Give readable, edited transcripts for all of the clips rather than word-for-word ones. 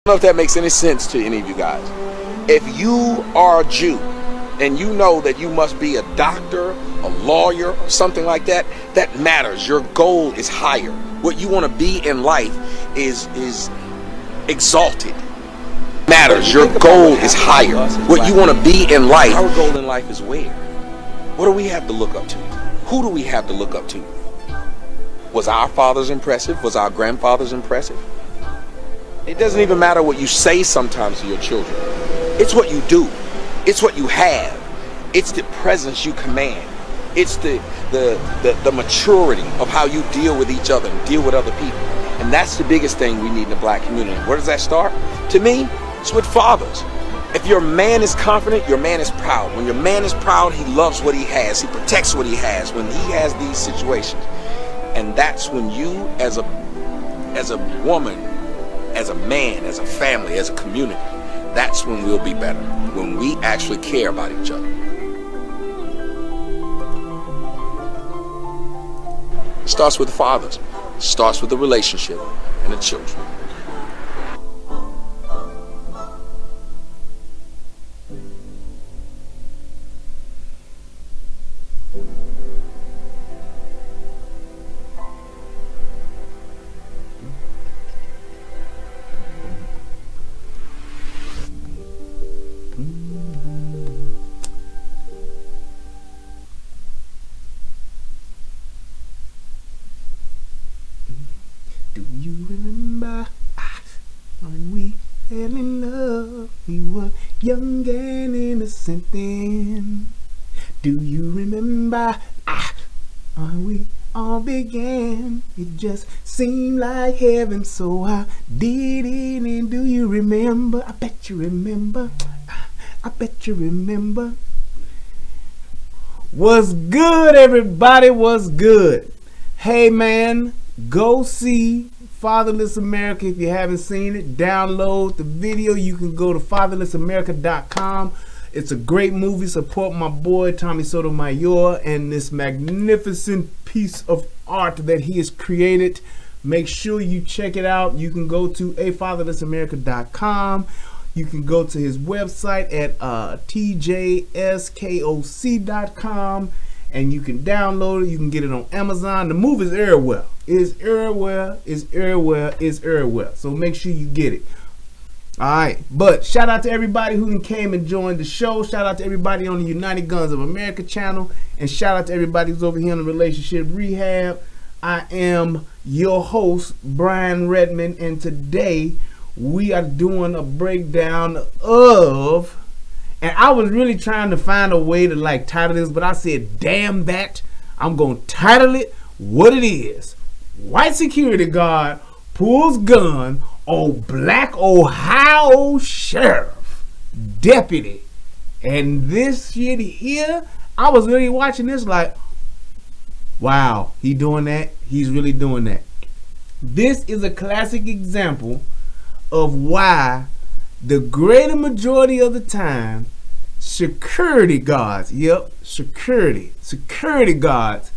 Know if that makes any sense to any of you guys. If you are a Jew and you know that you must be a doctor, a lawyer, something like that, that matters. Your goal is higher. What you want to be in life is exalted. Matters. Your goal is higher. What you want to be in life. Our goal in life is where? What do we have to look up to? Who do we have to look up to? Was our fathers impressive? Was our grandfathers impressive? It doesn't even matter what you say sometimes to your children. It's what you do. It's what you have. It's the presence you command. It's the maturity of how you deal with each other and deal with other people. And that's the biggest thing we need in the black community. Where does that start? To me, it's with fathers. If your man is confident, your man is proud. When your man is proud, he loves what he has. He protects what he has when he has these situations. And that's when you, as a woman, as a man, as a family, as a community, that's when we'll be better. When we actually care about each other. It starts with the fathers. It starts with the relationship and the children. Do you remember when we fell in love? We were young and innocent then. Do you remember when we all began? It just seemed like heaven, so I did it. And do you remember? I bet you remember. I bet you remember. What's good, everybody? What's good? Hey, man. Go see Fatherless America if you haven't seen it. Download the video. You can go to fatherlessamerica.com. It's a great movie. Support my boy Tommy Sotomayor and this magnificent piece of art that he has created. Make sure you check it out. You can go to fatherlessamerica.com. You can go to his website at tjskoc.com. And you can download it. You can get it on Amazon. The movie is everywhere. It's everywhere. It's everywhere. It's everywhere. So make sure you get it. All right. But shout out to everybody who came and joined the show. Shout out to everybody on the United Guns of America channel. And shout out to everybody who's over here on the Relationship Rehab. I am your host, Brian Redmond. And today we are doing a breakdown of... And I was really trying to find a way to like title this, but I said, damn that. I'm going to title it what it is. White security guard pulls gun on black Ohio sheriff deputy. And this shit here, I was really watching this like, wow, he doing that. He's really doing that. This is a classic example of why the greater majority of the time, security guards, security guards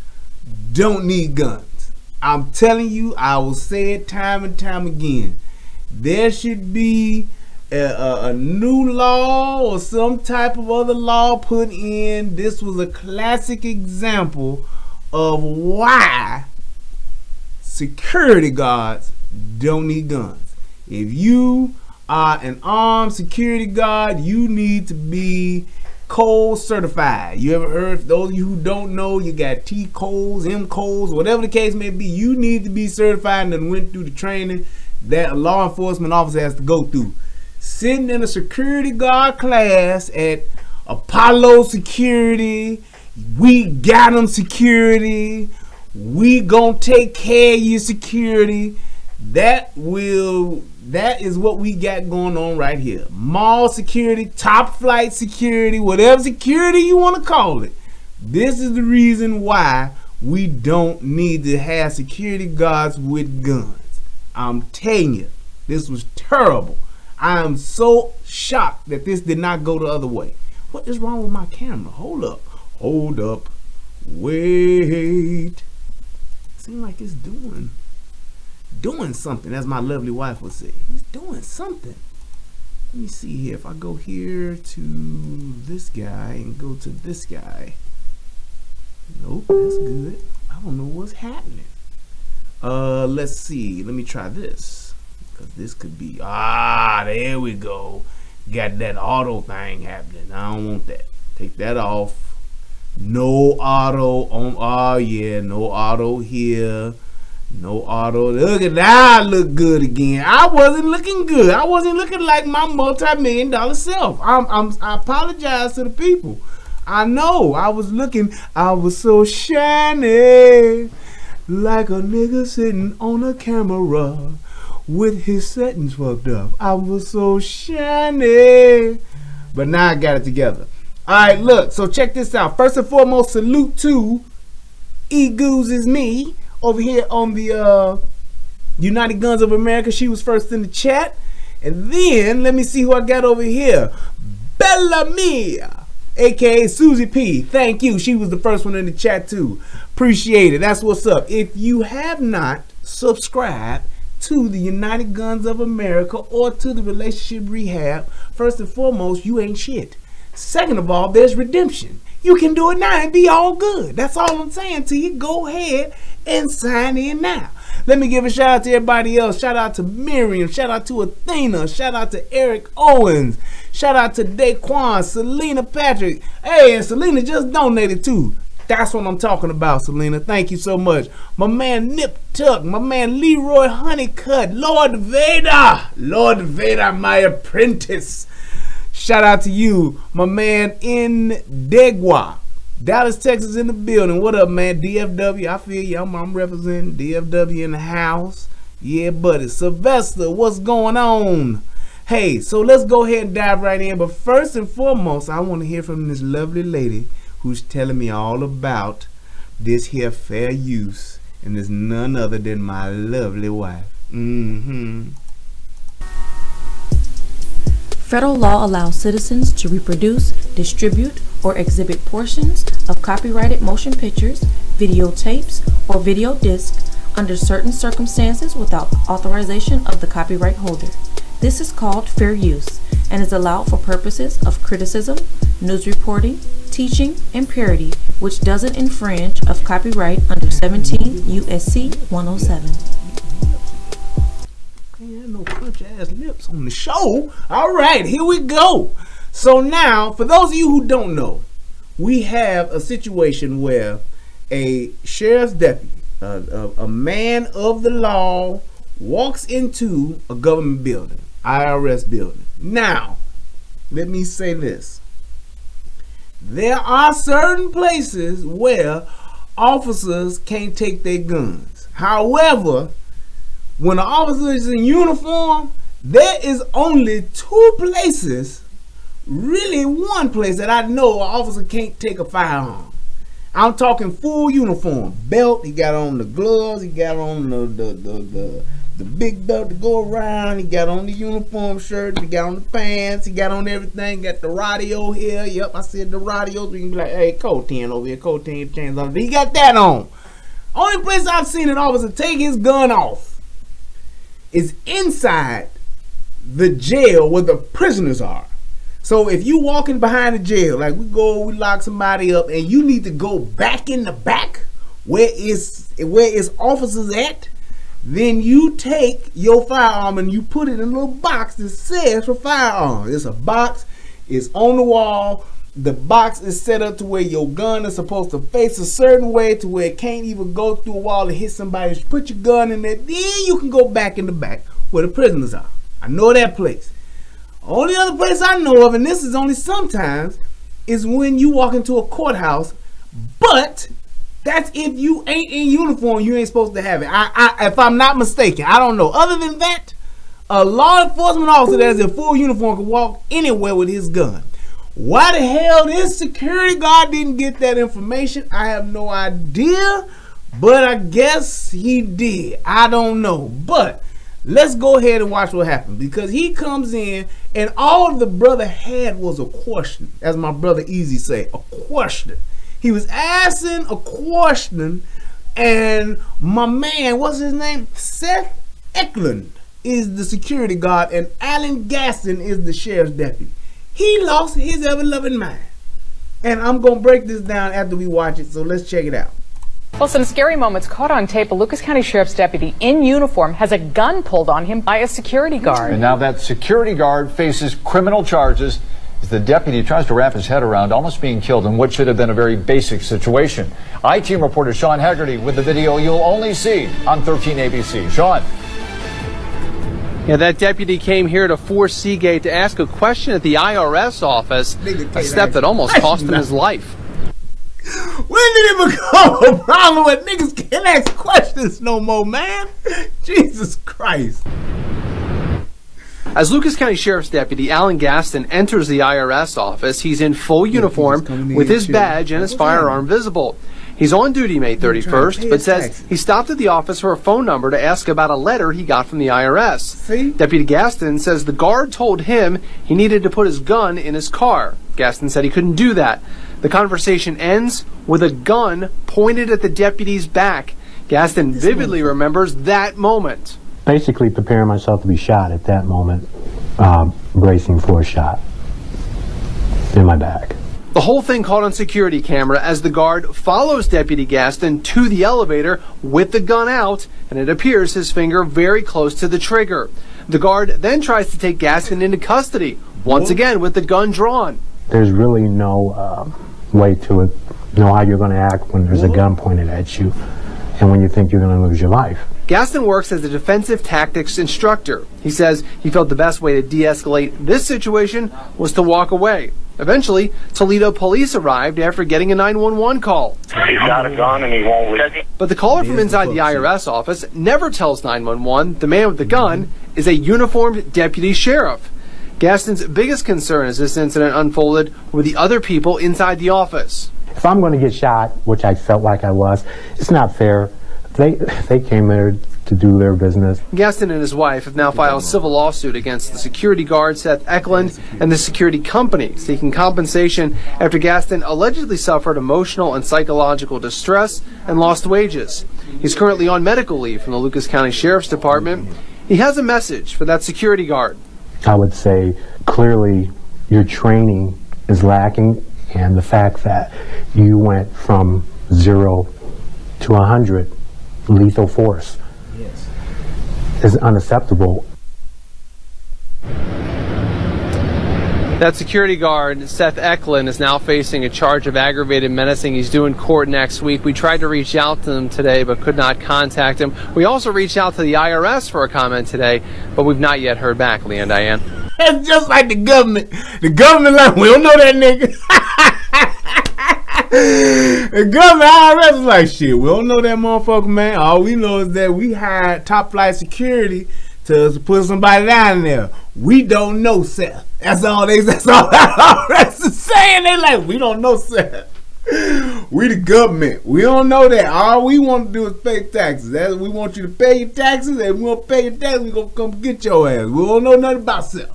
don't need guns. I'm telling you, I will say it time and time again. There should be a new law or some type of other law put in. This was a classic example of why security guards don't need guns. If you are an armed security guard, you need to be Cole certified. You ever heard, for those of you who don't know, you got T codes, M codes, whatever the case may be, you need to be certified and then went through the training that a law enforcement officer has to go through. Sitting in a security guard class at Apollo Security, we got them security, we gonna take care of your security. That is what we got going on right here. Mall security, top flight security, whatever security you want to call it. This is the reason why we don't need to have security guards with guns. I'm telling you, this was terrible. I am so shocked that this did not go the other way. What is wrong with my camera? Hold up. Hold up. Wait. Seems like it's doing doing something, as my lovely wife would say. He's doing something. Let me see here. If I go here to this guy and go to this guy. Nope, that's good. I don't know what's happening. Let's see. Let me try this. Because this could be... there we go. Got that auto thing happening. I don't want that. Take that off. No auto on... Oh, yeah. No auto here. No auto. Look at that. I look good again. I wasn't looking good. I wasn't looking like my multi-million-dollar self. I apologize to the people. I know. I was so shiny. Like a nigga sitting on a camera with his settings fucked up. I was so shiny. But now I got it together. Alright, look. So check this out. First and foremost, salute to E-Goose is me. Over here on the United Guns of America. She was first in the chat. And then, let me see who I got over here. Bella Mia, a.k.a. Susie P. Thank you. She was the first one in the chat too. Appreciate it. That's what's up. If you have not subscribed to the United Guns of America or to the Relationship Rehab, first and foremost, you ain't shit. Second of all, there's redemption. You can do it now and be all good. That's all I'm saying to you. Go ahead and sign in now. Let me give a shout out to everybody else. Shout out to Miriam. Shout out to Athena. Shout out to Eric Owens. Shout out to Daquan, Selena Patrick. Hey, and Selena just donated too. That's what I'm talking about, Selena. Thank you so much. My man Nip Tuck. My man Leroy Honeycutt. Lord Vader. Lord Vader, my apprentice. Shout out to you, my man in Degwa, Dallas, Texas in the building. What up, man? DFW, I feel you. I'm representing DFW in the house. Yeah, buddy. Sylvester, what's going on? Hey, so let's go ahead and dive right in. But first and foremost, I want to hear from this lovely lady who's telling me all about this here fair use. And it's none other than my lovely wife. Federal law allows citizens to reproduce, distribute, or exhibit portions of copyrighted motion pictures, videotapes, or video discs under certain circumstances without authorization of the copyright holder. This is called fair use and is allowed for purposes of criticism, news reporting, teaching, and parody, which doesn't infringe of copyright under 17 U.S.C. 107. No punch ass lips on the show. All right, here we go. So now, for those of you who don't know, we have a situation where a sheriff's deputy, a man of the law, walks into a government building, IRS building. Now, let me say this. There are certain places where officers can't take their guns. However, when an officer is in uniform, there is only two places, really one place that I know an officer can't take a firearm. I'm talking full uniform. Belt, he got on the gloves, he got on the big belt to go around, he got on the uniform shirt, he got on the pants, he got on everything, got the radio here. Yep, I said the radio, so you can be like, hey, code 10 over here, code 10, change on. He got that on. Only place I've seen an officer take his gun off is inside the jail where the prisoners are. So if you walking behind the jail, like we lock somebody up and you need to go back in the back where is officers at, then you take your firearm and you put it in a little box that says for firearms. It's a box, it's on the wall. The box is set up to where your gun is supposed to face a certain way to where it can't even go through a wall and hit somebody. You put your gun in there, then you can go back in the back where the prisoners are. I know that place. Only other place I know of, and this is only sometimes, is when you walk into a courthouse, but that's if you ain't in uniform, you ain't supposed to have it. If I'm not mistaken, I don't know. Other than that, a law enforcement officer that is in full uniform can walk anywhere with his gun. Why the hell this security guard didn't get that information, I have no idea, but I guess he did. I don't know, but let's go ahead and watch what happened, because he comes in and all the brother had was a question, as my brother Easy say, a question. He was asking a question, and my man, what's his name? Seth Eklund is the security guard and Alan Gaston is the sheriff's deputy. He lost his ever-loving mind. And I'm going to break this down after we watch it, so let's check it out. Well, some scary moments caught on tape. A Lucas County Sheriff's deputy in uniform has a gun pulled on him by a security guard. And now that security guard faces criminal charges as the deputy tries to wrap his head around almost being killed in what should have been a very basic situation. I-Team reporter Sean Haggerty with the video you'll only see on 13 ABC. Sean. Yeah, that deputy came here to Four Seagate to ask a question at the IRS office, a step that almost cost him his life. When did it become a problem when niggas can't ask questions no more, man? Jesus Christ. As Lucas County Sheriff's Deputy Alan Gaston enters the IRS office, he's in full uniform with his badge and his firearm visible. He's on duty May 31st, but says he stopped at the office for a phone number to ask about a letter he got from the IRS. See? Deputy Gaston says the guard told him he needed to put his gun in his car. Gaston said he couldn't do that. The conversation ends with a gun pointed at the deputy's back. Gaston vividly remembers that moment. Basically preparing myself to be shot at that moment, bracing for a shot in my back. The whole thing caught on security camera as the guard follows Deputy Gaston to the elevator with the gun out, and it appears his finger very close to the trigger. The guard then tries to take Gaston into custody, once again with the gun drawn. There's really no way to it, know how you're going to act when there's a gun pointed at you and when you think you're going to lose your life. Gaston works as a defensive tactics instructor. He says he felt the best way to de-escalate this situation was to walk away. Eventually, Toledo police arrived after getting a 911 call. He's got a gun and he won't leave. But the caller from inside the IRS office never tells 911 the man with the gun is a uniformed deputy sheriff. Gaston's biggest concern as this incident unfolded were the other people inside the office. If I'm going to get shot, which I felt like I was, it's not fair. They came there to do their business. Gaston and his wife have now filed a civil lawsuit against the security guard Seth Eklund and the security company, seeking compensation after Gaston allegedly suffered emotional and psychological distress and lost wages. He's currently on medical leave from the Lucas County Sheriff's Department. He has a message for that security guard. I would say clearly your training is lacking, and the fact that you went from 0 to 100 lethal force is unacceptable. That security guard, Seth Eklund, is now facing a charge of aggravated menacing. He's due in court next week. We tried to reach out to him today but could not contact him. We also reached out to the IRS for a comment today, but we've not yet heard back, Leah and Diane. It's just like the government. The government like, we don't know that nigga. The government IRS is like, shit, we don't know that motherfucker, man. All we know is that we hired top flight security to put somebody down there. We don't know, Seth. That's all the IRS is saying. They like, we don't know, Seth. We the government. We don't know that. All we want to do is pay taxes. We want you to pay your taxes, and we won't pay your taxes. We gonna come get your ass. We don't know nothing about Seth.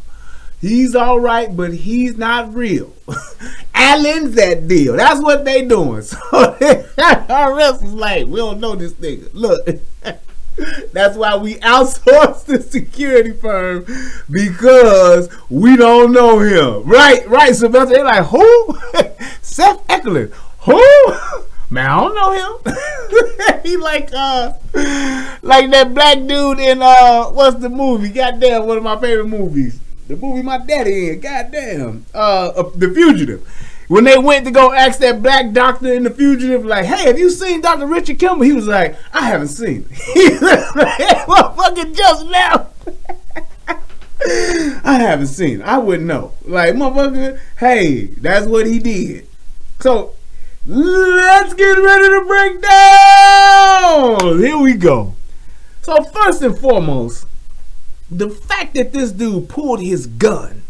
He's all right, but he's not real. Alan's that deal. That's what they doing. So our rest is like, we don't know this nigga. Look, that's why we outsourced the security firm, because we don't know him. Right, Sylvester. They're like, who? Seth Eklund. Who? Man, I don't know him. He like that black dude in what's the movie? Goddamn, one of my favorite movies. The movie my daddy in, goddamn, The Fugitive. When they went to go ask that black doctor in The Fugitive, like, hey, have you seen Dr. Richard Kimball? He was like, I haven't seen it. He was like, motherfucker, just now. I haven't seen it. I wouldn't know. Like, motherfucker, hey, that's what he did. So, let's get ready to break down. Here we go. So, first and foremost, the fact that this dude pulled his gun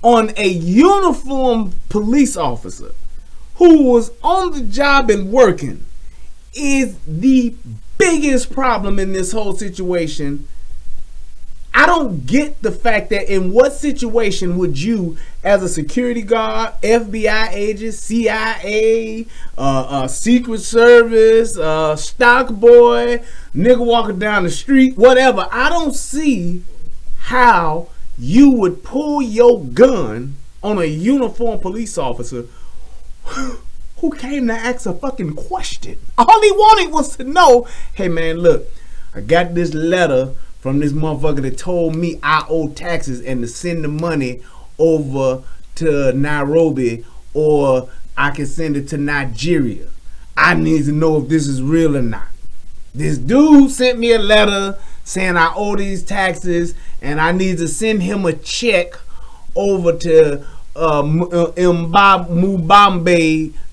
on a uniformed police officer who was on the job and working is the biggest problem in this whole situation I don't get the fact that in what situation would you, as a security guard, FBI agent, CIA, Secret Service, stock boy, nigga walking down the street, whatever, I don't see how you would pull your gun on a uniformed police officer who came to ask a fucking question. All he wanted was to know, hey man, look, I got this letter from this motherfucker that told me I owe taxes and to send the money over to Nairobi, or I can send it to Nigeria. I need to know if this is real or not. This dude sent me a letter saying I owe these taxes and I need to send him a check over to Mumbai,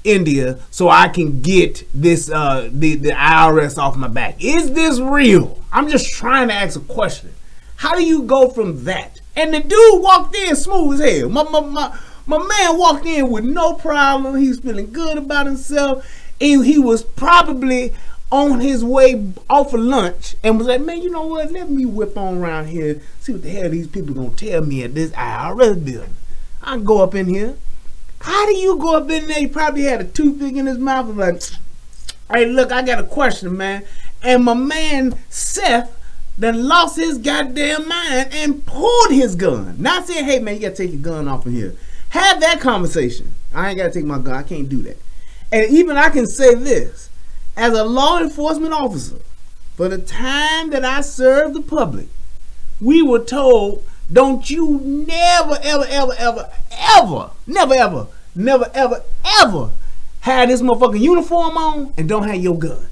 India, so I can get this the IRS off my back. Is this real? I'm just trying to ask a question. How do you go from that? And the dude walked in smooth as hell. My man walked in with no problem. He was feeling good about himself. He was probably on his way off for lunch and was like, man, you know what? Let me whip on around here, see what the hell these people gonna tell me at this IRS building. I can go up in here. How do you go up in there? He probably had a toothpick in his mouth and like, hey, look, I got a question, man. And my man Seth done lost his goddamn mind and pulled his gun. Not saying, hey man, you gotta take your gun off of here. Have that conversation. I ain't gotta take my gun. I can't do that. And even I can say this, as a law enforcement officer, for the time that I served the public, we were told, don't you never, ever, ever, ever, ever, never, ever, never, ever, ever have this motherfucking uniform on and don't have your gun.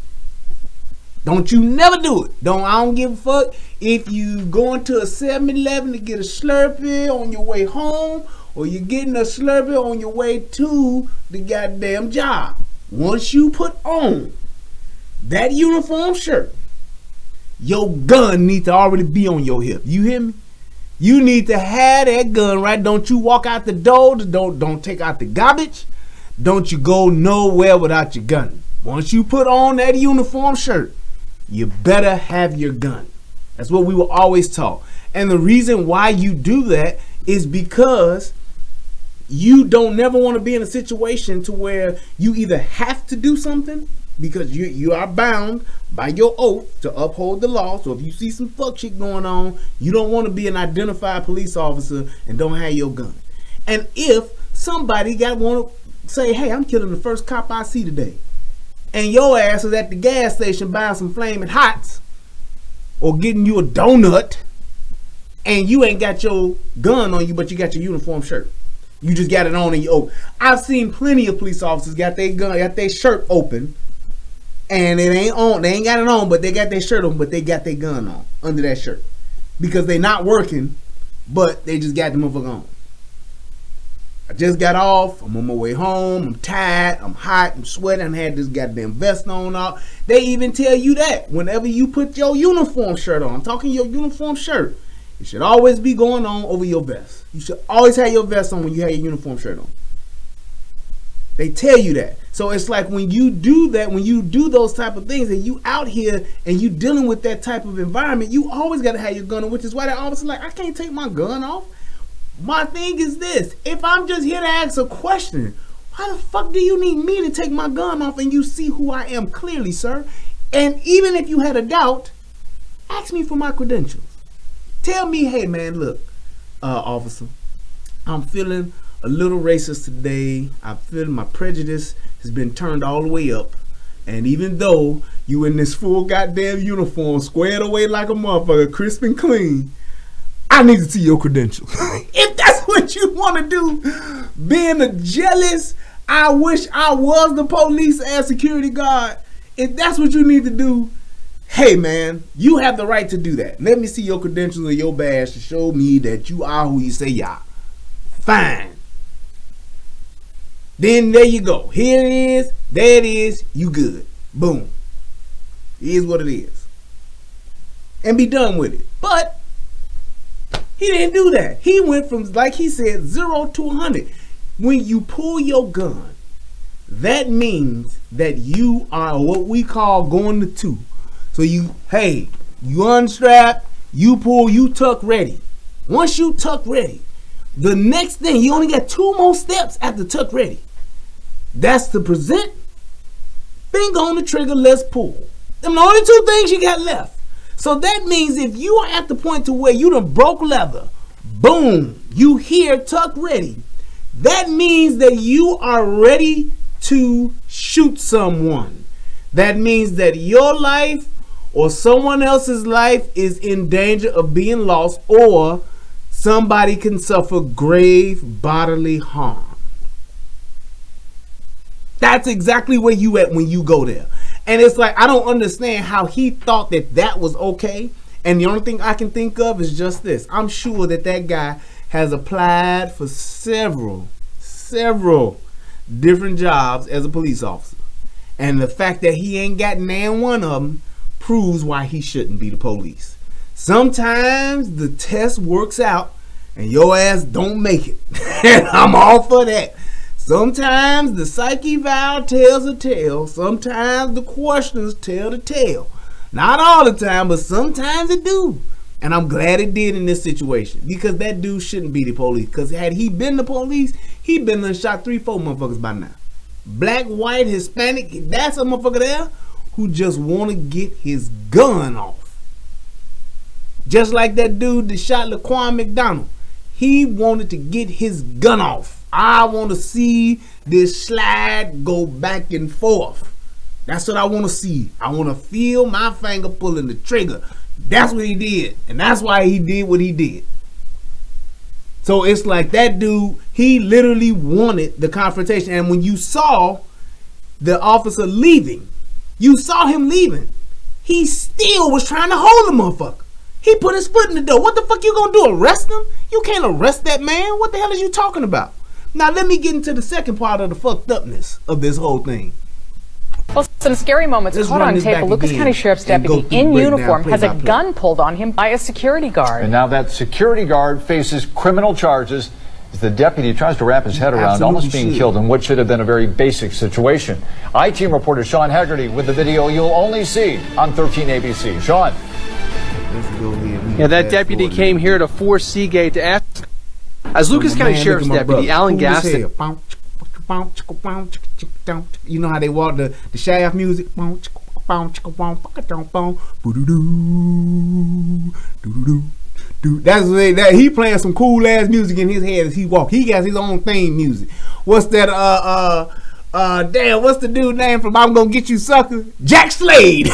Don't you never do it. I don't give a fuck if you going to a 7-Eleven to get a Slurpee on your way home, or you're getting a Slurpee on your way to the goddamn job. Once you put on that uniform shirt, your gun needs to already be on your hip. You hear me? You need to have that gun, right? Don't you walk out the door. Don't take out the garbage. Don't you go nowhere without your gun. Once you put on that uniform shirt, you better have your gun. That's what we were always taught. And the reason why you do that is because you don't never want to be in a situation to where you either have to do something, because you are bound by your oath to uphold the law. So if you see some fuck shit going on, you don't want to be an identified police officer and don't have your gun. And if somebody want to say, hey, I'm killing the first cop I see today, and your ass is at the gas station buying some Flamin' Hots or getting you a donut, and you ain't got your gun on you, but you got your uniform shirt. You just got it on and you open. I've seen plenty of police officers got their gun, got their shirt open, and it ain't on. They ain't got it on, but they got their shirt on, but they got their gun on under that shirt because they not working, but they just got the motherfucker on. I just got off. I'm on my way home. I'm tired. I'm hot. I'm sweating. I had this goddamn vest on. They even tell you that whenever you put your uniform shirt on, I'm talking your uniform shirt, it should always be going on over your vest. You should always have your vest on when you have your uniform shirt on. They tell you that. So it's like when you do that, when you do those type of things and you out here and you dealing with that type of environment, you always got to have your gun on, which is why that officer like, I can't take my gun off. My thing is this, if I'm just here to ask a question, why the fuck do you need me to take my gun off and you see who I am clearly, sir? And even if you had a doubt, ask me for my credentials. Tell me, hey man, look, officer, I'm feeling a little racist today. I feel my prejudice has been turned all the way up. And even though you in this full goddamn uniform, squared away like a motherfucker, crisp and clean, I need to see your credentials. If that's what you want to do, being a jealous, I wish I was the police as security guard, if that's what you need to do, hey man, you have the right to do that. Let me see your credentials or your badge to show me that you are who you say you are. Fine. Then there you go. Here it is. There it is. You good. Boom. It is what it is. And be done with it. But he didn't do that. He went from, like he said, 0 to 100. When you pull your gun, that means that you are what we call going to 2. So you, hey, you unstrap, you tuck ready. Once you tuck ready, the next thing, you only got 2 more steps after tuck ready. That's to present, finger on the trigger, let's pull. Them the only 2 things you got left. So that means if you are at the point to where you done broke leather, boom, you hear tuck ready. That means that you are ready to shoot someone. That means that your life or someone else's life is in danger of being lost, or somebody can suffer grave bodily harm. That's exactly where you at when you go there. And it's like, I don't understand how he thought that that was okay. And the only thing I can think of is just this. I'm sure that that guy has applied for several different jobs as a police officer. And the fact that he ain't got nan one of them proves why he shouldn't be the police. Sometimes the test works out and your ass don't make it. And I'm all for that. Sometimes the psyche eval tells a tale. Sometimes the questions tell the tale. Not all the time, but sometimes it do. And I'm glad it did in this situation, because that dude shouldn't be the police. Because had he been the police, he'd been done shot 3-4 motherfuckers by now. Black, white, Hispanic, that's a motherfucker there who just want to get his gun off. Just like that dude that shot Laquan McDonald. He wanted to get his gun off. I want to see this slide go back and forth. That's what I want to see. I want to feel my finger pulling the trigger. That's what he did. And that's why he did what he did. So it's like that dude, he literally wanted the confrontation. And when you saw the officer leaving, you saw him leaving, he still was trying to hold the motherfucker. He put his foot in the door. What the fuck you gonna do, arrest him? You can't arrest that man. What the hell are you talking about? Now let me get into the second part of the fucked upness of this whole thing. Well, some scary moments caught on tape. A Lucas County Sheriff's deputy in uniform has a gun pulled on him by a security guard. And now that security guard faces criminal charges as the deputy tries to wrap his head around almost being killed in what should have been a very basic situation. I-Team reporter Sean Haggerty with the video you'll only see on 13 ABC. Sean. Yeah, that deputy came here to Force Seagate to ask. As Lucas County Sheriff's deputy Alan Gaston. You know how they walk the shaft music? That's that he playing some cool ass music in his head as he walk. He got his own theme music. What's that damn, what's the dude name from I'm Gonna Get You Sucker? Jack Slade.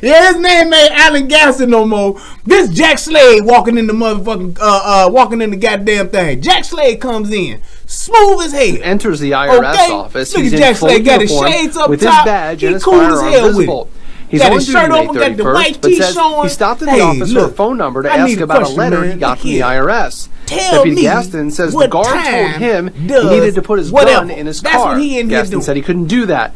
Yeah, his name ain't Alan Gaston no more. This Jack Slade walking in the motherfucking walking in the goddamn thing. Jack Slade comes in, smooth as hell. Enters the IRS office. Look He's at Jack Slade, got his uniform shades up with top. his badge He and his cool as firearm hell visible. with it. He's got on his duty shirt May open, got the 31st, white but tee says showing. he stopped at the Hey, office look, for a phone number to I ask need a about a question, letter man. he got from Look the here. IRS. Tell Deputy me Gaston says the what guard told time him he does needed to put his whatever. gun in his That's car. what he in here Gaston doing. said he couldn't do that.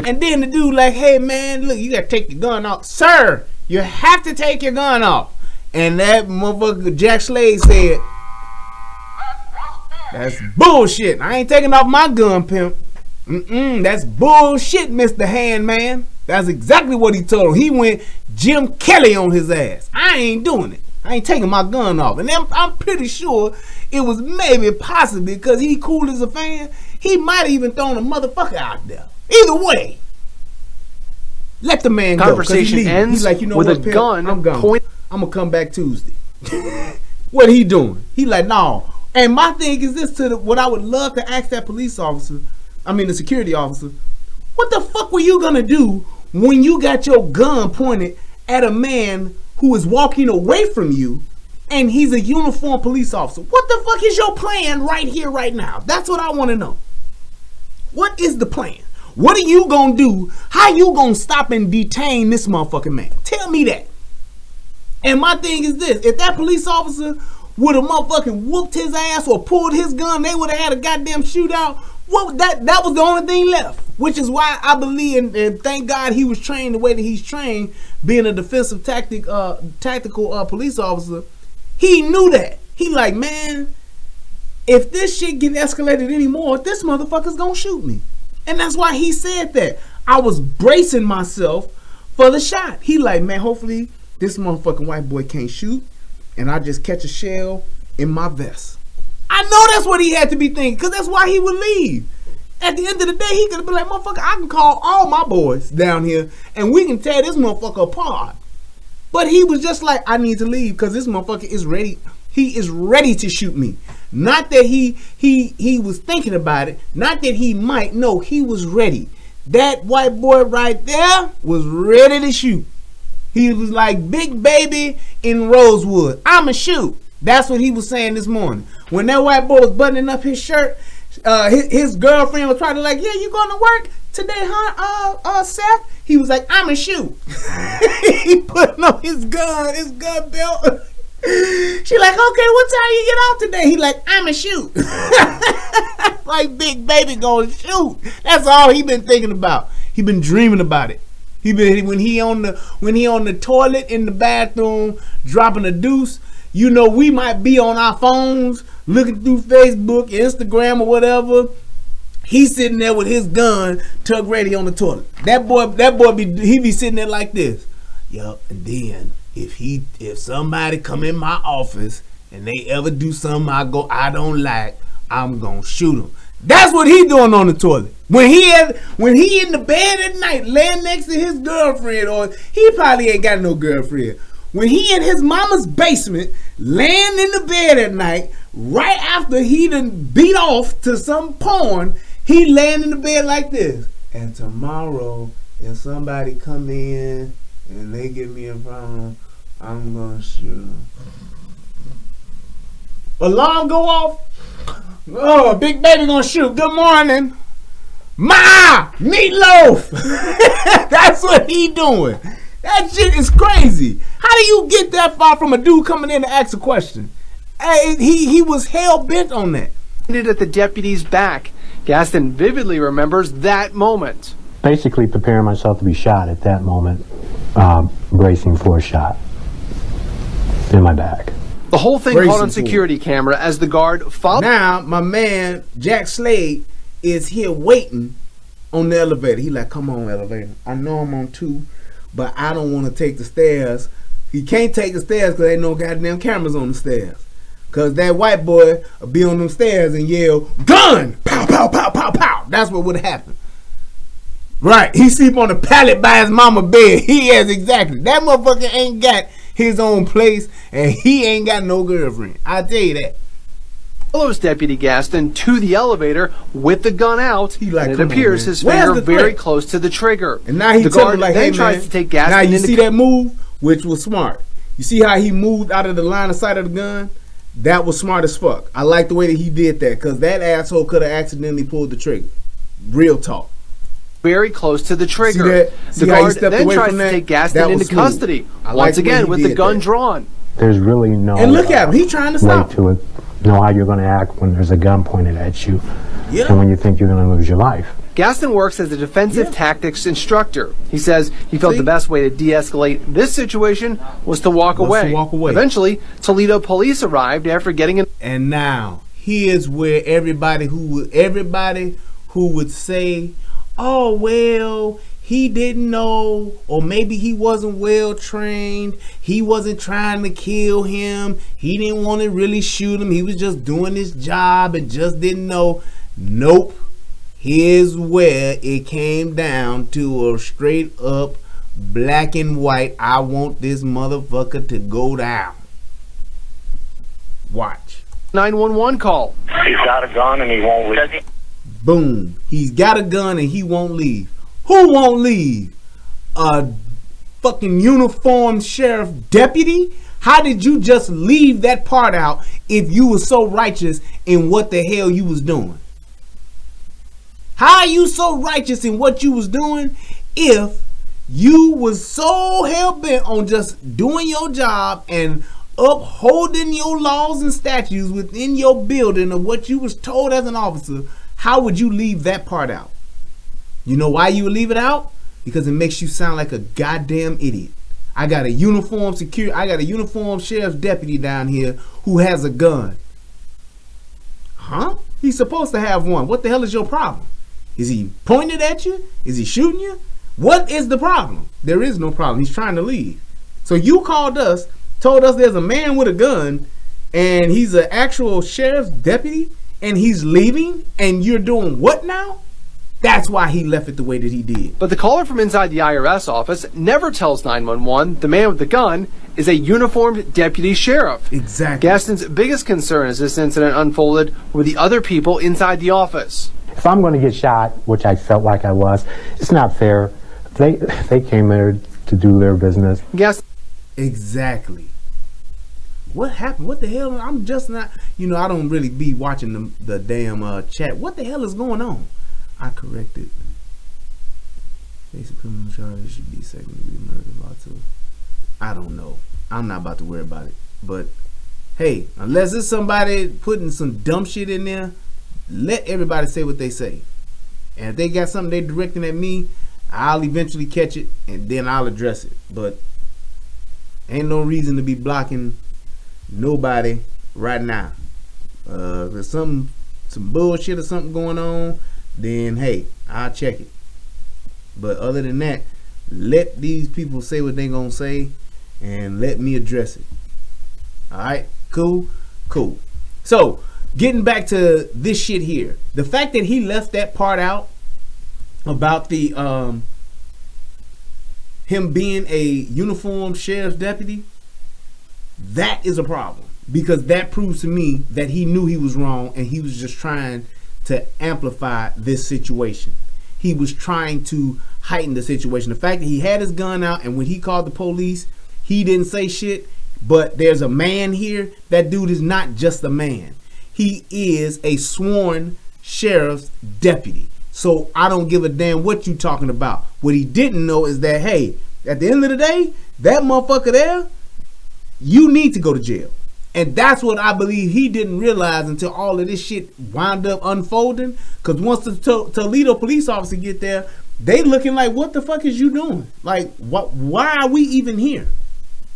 And then the dude like, hey man, look, you gotta take your gun off. Sir, you have to take your gun off. And that motherfucker Jack Slade said, that's bullshit. I ain't taking off my gun, pimp. That's bullshit, Mr. Handman. That's exactly what he told him. He went Jim Kelly on his ass. I ain't doing it. I ain't taking my gun off. And I'm pretty sure it was maybe possibly because he cool as a fan. He might have even thrown a motherfucker out there. Either way, let the man go. Conversation ends He's like, you know with what, a pimp? gun I'm gone. point. I'm gonna come back Tuesday. What he doing? He like, no. And my thing is this, what I would love to ask that police officer, I mean the security officer, what the fuck were you gonna do when you got your gun pointed at a man who is walking away from you and he's a uniformed police officer? What the fuck is your plan right here, right now? That's what I want to know. What is the plan? What are you gonna do? How you gonna stop and detain this motherfucking man? Tell me that. And my thing is this, if that police officer would have motherfucking whooped his ass or pulled his gun, they would have had a goddamn shootout. Well, that was the only thing left. Which is why I believe, and thank God he was trained the way that he's trained, being a defensive tactical police officer. He knew that. He like, man, if this shit get escalated anymore, this motherfucker's gonna shoot me. And that's why he said that. I was bracing myself for the shot. He like, man, hopefully this motherfucking white boy can't shoot, and I just catch a shell in my vest. I know that's what he had to be thinking, because that's why he would leave. At the end of the day, he could have been like, motherfucker, I can call all my boys down here, and we can tear this motherfucker apart. But he was just like, I need to leave, because this motherfucker is ready. He is ready to shoot me. Not that he was thinking about it. Not that he might. No, he was ready. That white boy right there was ready to shoot. He was like Big Baby in Rosewood. I'ma shoot. That's what he was saying this morning. When that white boy was buttoning up his shirt, his girlfriend was trying to like, yeah, you going to work today, huh, Seth? He was like, I'ma shoot. He putting on his gun belt. She like, okay, what time you get off today? He like, I'ma shoot. Like Big Baby gonna shoot. That's all he been thinking about. He been dreaming about it. He been when he on the toilet in the bathroom dropping a deuce. You know, we might be on our phones looking through Facebook, Instagram, or whatever. He's sitting there with his gun tucked ready on the toilet. That boy be sitting there like this. Yup, and then if somebody come in my office and they ever do something I don't like, I'm gonna shoot them. That's what he doing on the toilet. When he in the bed at night, laying next to his girlfriend, or he probably ain't got no girlfriend. When he in his mama's basement, laying in the bed at night, right after he done beat off to some porn, he laying in the bed like this. And tomorrow, if somebody come in and they get me a problem, I'm gonna shoot them. Alarm go off. Oh, Big Baby gonna shoot. Good morning. Ma! Meatloaf! That's what he doing. That shit is crazy. How do you get that far from a dude coming in to ask a question? Hey, he was hell-bent on that. At the deputy's back, Gaston vividly remembers that moment. Basically preparing myself to be shot at that moment, bracing for a shot in my back. The whole thing caught on security camera as the guard followed. Now, my man, Jack Slade, is here waiting on the elevator. He like, come on, elevator. I know I'm on 2, but I don't want to take the stairs. He can't take the stairs because ain't no goddamn cameras on the stairs. Because that white boy will be on them stairs and yell, gun! Pow, pow, pow, pow, pow. That's what would happen. Right. He sleep on the pallet by his mama bed. He has exactly. That motherfucker ain't got his own place and he ain't got no girlfriend. I tell you that. Follows Deputy Gaston to the elevator with the gun out, like, and it appears his finger very close to the trigger. And now he guard like, then hey, tries man, to take Gaston. Now you see that move, which was smart. You see how he moved out of the line of sight of the gun? That was smart as fuck. I like the way that he did that, because that asshole could have accidentally pulled the trigger. Real talk. Very close to the trigger. The guard then tries to take Gaston into custody. Once again with the gun drawn. There's really no and look at him, he's trying to stop to it. Know how you're going to act when there's a gun pointed at you, and when you think you're going to lose your life. Gaston works as a defensive tactics instructor. He says he felt the best way to de-escalate this situation was to walk away. Eventually, Toledo police arrived after getting an... And now, here's where everybody who would say, oh, well, he didn't know, or maybe he wasn't well trained, he wasn't trying to kill him, he didn't want to really shoot him, he was just doing his job and just didn't know. Nope. Here's where it came down to a straight up black and white, I want this motherfucker to go down. Watch. 911 call. He's got a gun and he won't leave. Boom. He's got a gun and he won't leave. Who won't leave? A fucking uniformed sheriff deputy? How did you just leave that part out if you were so righteous in what the hell you was doing? How are you so righteous in what you was doing if you was so hell-bent on just doing your job and upholding your laws and statutes within your building of what you was told as an officer? How would you leave that part out? You know why you would leave it out? Because it makes you sound like a goddamn idiot. I got a uniformed sheriff's deputy down here who has a gun. Huh? He's supposed to have one. What the hell is your problem? Is he pointed at you? Is he shooting you? What is the problem? There is no problem. He's trying to leave. So you called us, told us there's a man with a gun, and he's an actual sheriff's deputy, and he's leaving, and you're doing what now? That's why he left it the way that he did. But the caller from inside the IRS office never tells 911 the man with the gun is a uniformed deputy sheriff. Exactly. Gaston's biggest concern as this incident unfolded were the other people inside the office. If I'm going to get shot, which I felt like I was, it's not fair. They came there to do their business. Gaston. Exactly. What happened? What the hell? I'm just not, you know, I don't really be watching the damn chat. What the hell is going on? I corrected. Basic criminal charges should be second degree murder law too. I don't know. I'm not about to worry about it. But hey, unless it's somebody putting some dumb shit in there, let everybody say what they say. And if they got something they directing at me, I'll eventually catch it and then I'll address it. But ain't no reason to be blocking nobody right now. If there's some bullshit or something going on, then hey, I'll check it. But other than that, let these people say what they gonna say and let me address it. Alright, cool. So getting back to this shit here, the fact that he left that part out about the him being a uniformed sheriff's deputy, that is a problem, because that proves to me that he knew he was wrong and he was just trying to amplify this situation. He was trying to heighten the situation. The fact that he had his gun out and when he called the police, he didn't say shit, but there's a man here. That dude is not just a man. He is a sworn sheriff's deputy. So I don't give a damn what you talking about. What he didn't know is that, hey, at the end of the day, that motherfucker there, you need to go to jail. And that's what I believe he didn't realize until all of this shit wound up unfolding. Because once the Toledo police officer get there, they looking like, what the fuck is you doing? Like, why are we even here?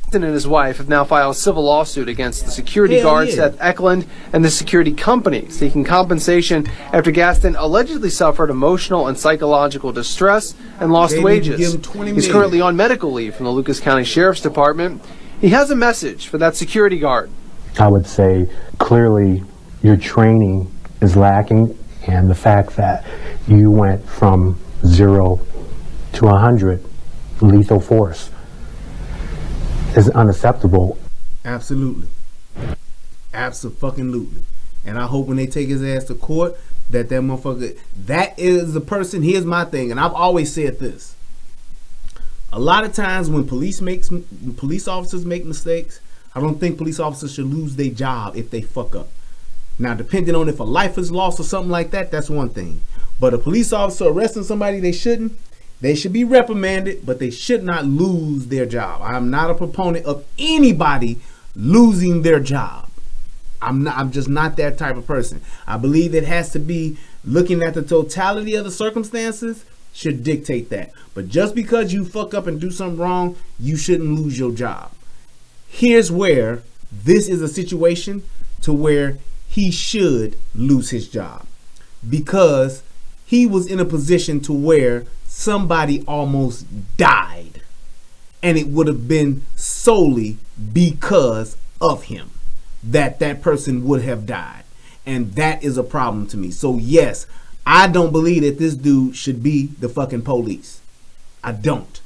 Gaston and his wife have now filed a civil lawsuit against the security guard Seth Eklund and the security company, seeking compensation after Gaston allegedly suffered emotional and psychological distress and lost wages. He's currently on medical leave from the Lucas County Sheriff's Department. He has a message for that security guard. I would say clearly your training is lacking, and the fact that you went from 0 to 100 lethal force is unacceptable. Absolutely. Absolutely. And I hope when they take his ass to court that motherfucker, that is the person. Here's my thing, and I've always said this. A lot of times when police officers make mistakes, I don't think police officers should lose their job if they fuck up. Now, depending on if a life is lost or something like that, that's one thing. But a police officer arresting somebody they shouldn't, they should be reprimanded, but they should not lose their job. I'm not a proponent of anybody losing their job. I'm just not that type of person. I believe it has to be looking at the totality of the circumstances should dictate that. But just because you fuck up and do something wrong, you shouldn't lose your job. Here's where this is a situation to where he should lose his job, because he was in a position to where somebody almost died, and it would have been solely because of him that person would have died. And that is a problem to me. So yes, I don't believe that this dude should be the fucking police. I don't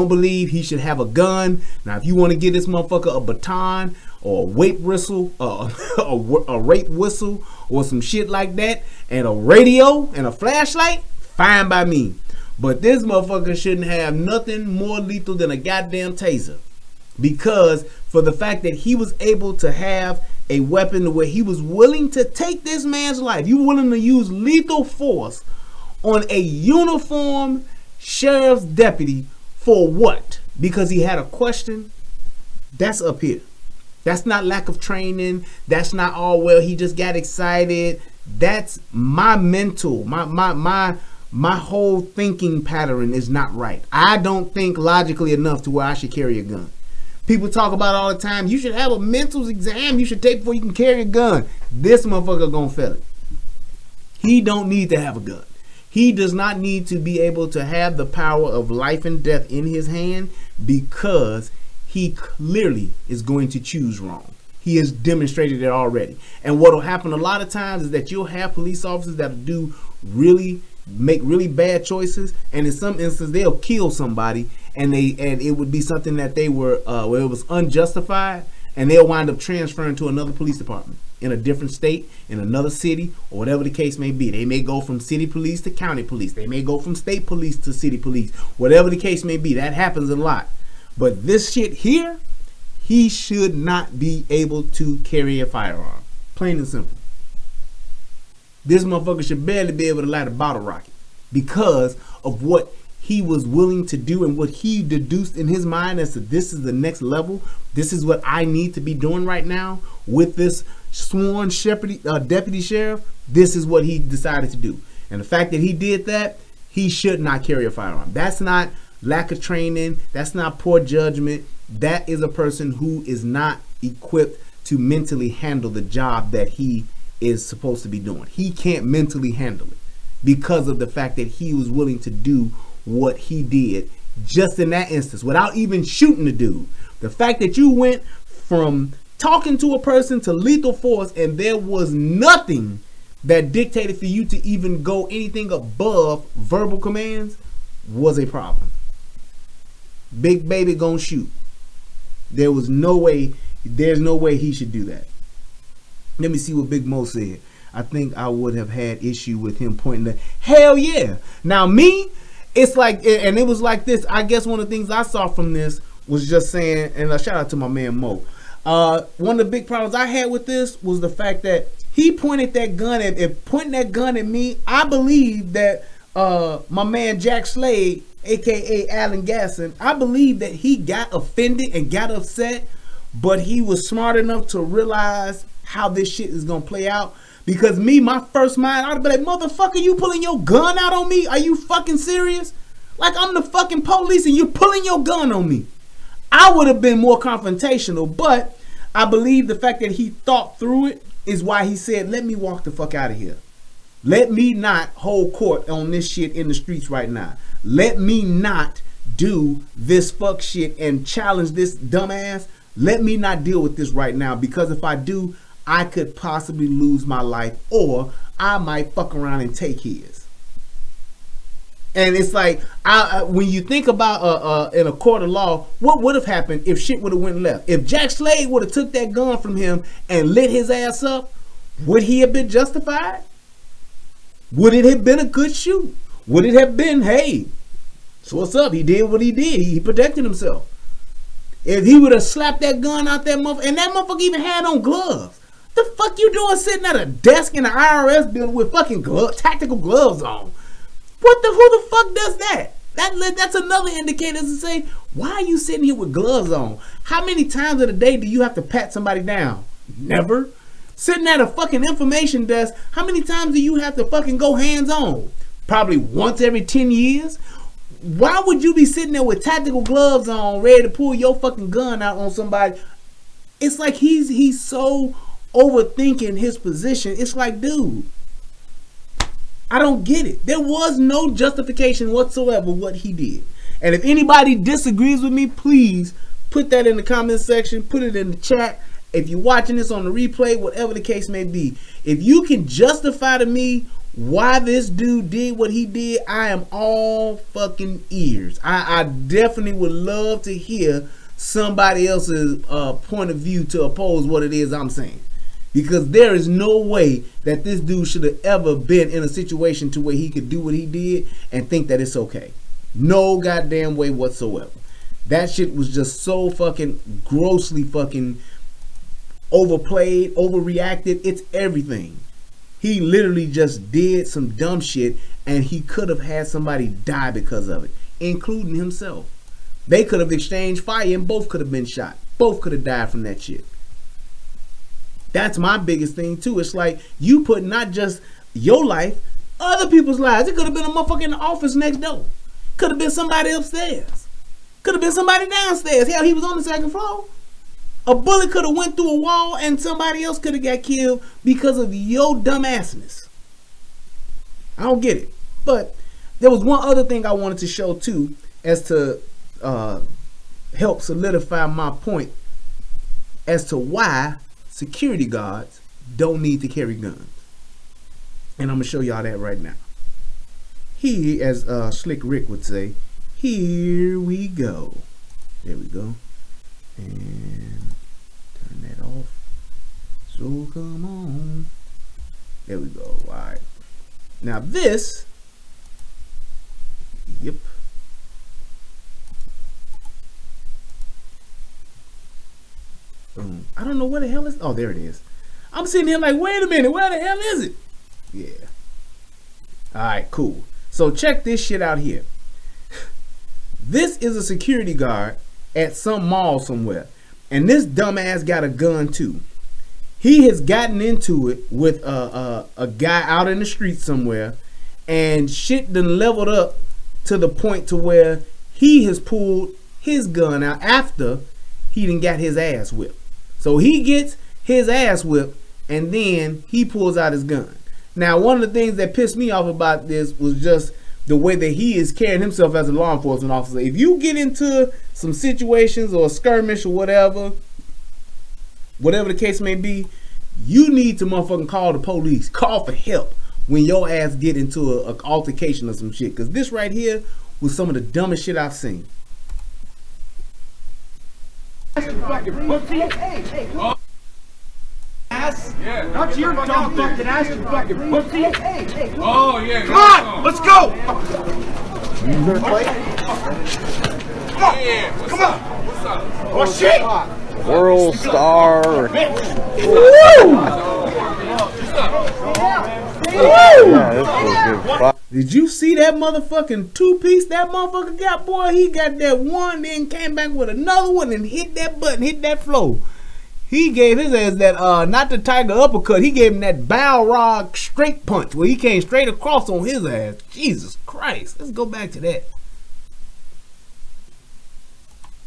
believe he should have a gun. Now, if you want to give this motherfucker a baton or a rape whistle, a rape whistle or some shit like that, and a radio and a flashlight, fine by me. But this motherfucker shouldn't have nothing more lethal than a goddamn taser, because for the fact that he was able to have a weapon where he was willing to take this man's life, you were willing to use lethal force on a uniformed sheriff's deputy. For what? Because he had a question? That's up here. That's not lack of training. That's not, oh well, he just got excited. That's my mental, my whole thinking pattern is not right. I don't think logically enough to where I should carry a gun. People talk about it all the time. You should have a mental exam you should take before you can carry a gun. This motherfucker gonna fail it. He don't need to have a gun. He does not need to be able to have the power of life and death in his hand, because he clearly is going to choose wrong. He has demonstrated it already. And what will happen a lot of times is that you'll have police officers that do make really bad choices, and in some instances they'll kill somebody, and it would be something that they were where it was unjustified, and they'll wind up transferring to another police department in a different state, in another city, or whatever the case may be. They may go from city police to county police. They may go from state police to city police. Whatever the case may be, that happens a lot. But this shit here, he should not be able to carry a firearm. Plain and simple. This motherfucker should barely be able to light a bottle rocket because of what he was willing to do and what he deduced in his mind as to this is the next level. This is what I need to be doing right now with this sworn deputy sheriff. This is what he decided to do. And the fact that he did that, he should not carry a firearm. That's not lack of training. That's not poor judgment. That is a person who is not equipped to mentally handle the job that he is supposed to be doing. He can't mentally handle it because of the fact that he was willing to do what he did just in that instance without even shooting the dude. The fact that you went from talking to a person to lethal force and there was nothing that dictated for you to even go anything above verbal commands was a problem. Big baby gonna shoot. There was no way, there's no way he should do that. Let me see what Big Mo said. I think I would have had issue with him pointing to, hell yeah. Now me, it's like, and it was like this. I guess one of the things I saw from this was just saying, and a shout out to my man Mo. One of the big problems I had with this was the fact that he pointed that gun at, pointing that gun at me. I believe that my man Jack Slade, aka Alan Gasson, I believe that he got offended and got upset, but he was smart enough to realize how this shit is gonna play out. Because me, my first mind, I'd be like, motherfucker, you pulling your gun out on me? Are you fucking serious? Like I'm the fucking police and you're pulling your gun on me. I would have been more confrontational, but I believe the fact that he thought through it is why he said, let me walk the fuck out of here. Let me not hold court on this shit in the streets right now. Let me not do this fuck shit and challenge this dumbass. Let me not deal with this right now, because if I do, I could possibly lose my life, or I might fuck around and take his. And it's like, when you think about in a court of law, what would have happened if shit would have went left? If Jack Slade would have took that gun from him and lit his ass up, would he have been justified? Would it have been a good shoot? Would it have been, hey, so what's up? He did what he did. He protected himself. If he would have slapped that gun out that motherfucker, and that motherfucker even had on gloves. The fuck you doing sitting at a desk in the IRS building with fucking tactical gloves on? Who the fuck does that? That's another indicator to say, why are you sitting here with gloves on? How many times of the day do you have to pat somebody down? Never. Sitting at a fucking information desk, how many times do you have to fucking go hands on? Probably once every 10 years. Why would you be sitting there with tactical gloves on, ready to pull your fucking gun out on somebody? It's like he's so overthinking his position. It's like, dude, I don't get it. There was no justification whatsoever what he did. And if anybody disagrees with me, please put that in the comment section, put it in the chat. If you're watching this on the replay, whatever the case may be, if you can justify to me why this dude did what he did, I am all fucking ears. I definitely would love to hear somebody else's point of view to oppose what it is I'm saying. Because there is no way that this dude should have ever been in a situation to where he could do what he did and think that it's okay. No goddamn way whatsoever. That shit was just so fucking grossly fucking overplayed, overreacted. It's everything. He literally just did some dumb shit, and he could have had somebody die because of it, including himself. They could have exchanged fire and both could have been shot. Both could have died from that shit. That's my biggest thing too. It's like you put not just your life, other people's lives. It could have been a motherfucker in the office next door. Could have been somebody upstairs. Could have been somebody downstairs. Hell, he was on the second floor. A bullet could have went through a wall and somebody else could have got killed because of your dumbassness. I don't get it. But there was one other thing I wanted to show too, as to help solidify my point as to why security guards don't need to carry guns. And I'm going to show y'all that right now. Here, as Slick Rick would say, here we go. There we go. And turn that off. So come on. There we go. All right. Now this, yep. Boom. I don't know where the hell is. Oh, there it is. I'm sitting here like, wait a minute, where the hell is it? Yeah. All right, cool. So check this shit out here. This is a security guard at some mall somewhere, and this dumbass got a gun too. He has gotten into it with a guy out in the street somewhere, and shit done leveled up to the point to where he has pulled his gun out after he done got his ass whipped. So he gets his ass whipped, and then he pulls out his gun. Now, one of the things that pissed me off about this was just the way that he is carrying himself as a law enforcement officer. If you get into some situations or a skirmish or whatever the case may be, you need to motherfucking call the police. Call for help when your ass get into an altercation or some shit. Because this right here was some of the dumbest shit I've seen. Ass? Yeah. Not your dumb fucking ass, you fucking pussy. Oh, yeah. Come on, let's go. Yeah. Come on. What's up? Oh, shit. World Star. Did you see that motherfucking two-piece that motherfucker got, boy? He got that one, then came back with another one and hit that button, hit that flow. He gave his ass that, not the Tiger uppercut, he gave him that Balrog straight punch where he came straight across on his ass. Jesus Christ. Let's go back to that.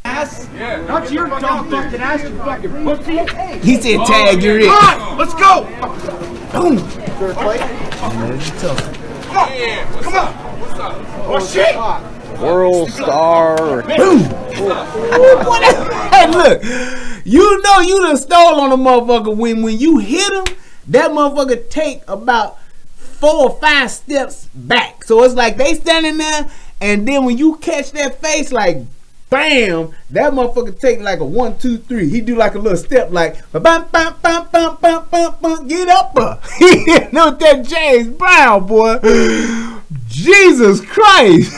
Ass? Yeah. Not your dumb fucking ass, you fucking pussy. He said tag your it. Come on, let's go. Boom. Yeah. Come on. What's up? Oh, shit. World Star. Boom. Hey, look. You know you done stole on a motherfucker when you hit him, that motherfucker take about 4 or 5 steps back. So it's like they standing there, and then when you catch that face, like bam, that motherfucker take like a 1, 2, 3. He do like a little step, like bam, bam, bam, bam, bam, bam, bam, get up. He hit with that James Brown, boy. Jesus Christ.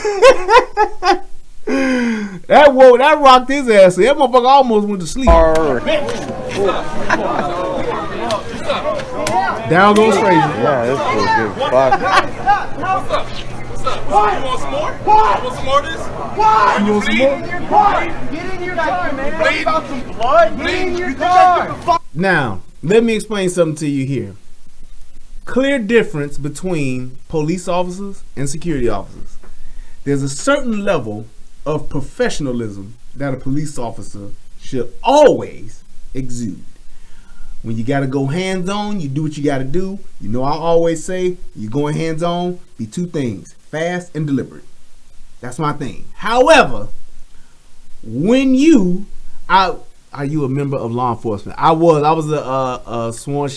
That rocked his ass. That motherfucker almost went to sleep. Down goes Frazier. Yeah, this was good. Fuck. What's up? You want some more? What? You want some more of this? What? You want some more? What? Get in your car, man. Bleed about some blood. Get in your car. Now, let me explain something to you here. Clear difference between police officers and security officers. There's a certain level of professionalism that a police officer should always exude. When you gotta go hands-on, you do what you gotta do. You know, I always say, you're going hands-on, be 2 things, fast and deliberate. That's my thing. However, when you, are you a member of law enforcement? I was a sworn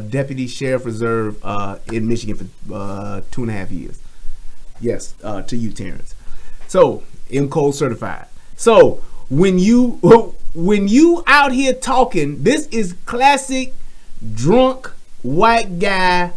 deputy sheriff reserve in Michigan for 2.5 years. Yes, to you, Terrence. So, M-Code certified. So, when you out here talking, this is classic drunk white guy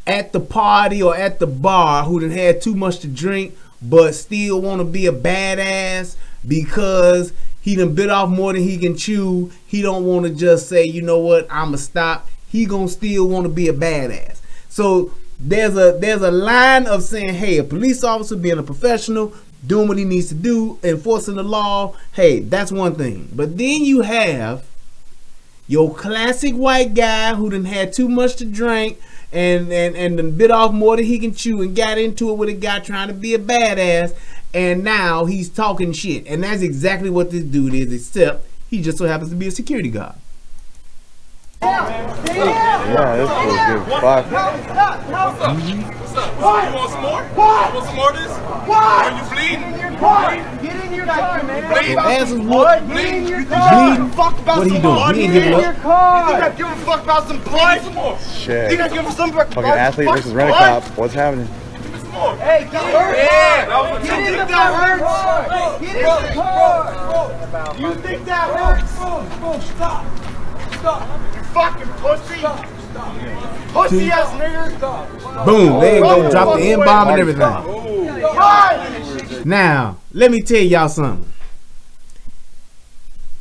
at the party or at the bar who done had too much to drink but still want to be a badass because he done bit off more than he can chew. He don't want to just say, you know what, I'ma stop. He gonna still want to be a badass. So there's a line of saying, hey, a police officer being a professional, doing what he needs to do, enforcing the law, hey, that's one thing. But then you have your classic white guy who done had too much to drink and done bit off more than he can chew and got into it with a guy trying to be a badass, and now he's talking shit. And that's exactly what this dude is, except he just so happens to be a security guard. Yeah, this was good. Fuck. What's up? What's up? What? You want some more? What? You want some more of this? What? Are you bleeding? What? Get in your car, man. Bleeding? Ass is what? Get in your car. Bleeding? Fuck about What are you some doing? blood. He ain't Get giving in up. your car. You think I give a fuck about some blood? Some more. Shit. You think I give a some Fucking athlete versus rent-a-cop. What's happening? Hey, get in Yeah, that was a Get in joke. the car. Get in the car. You think that hurts? Stop. You fucking pussy. Pussy ass nigger. Boom. There you go. Drop the N-bomb and everything. Now, let me tell y'all something.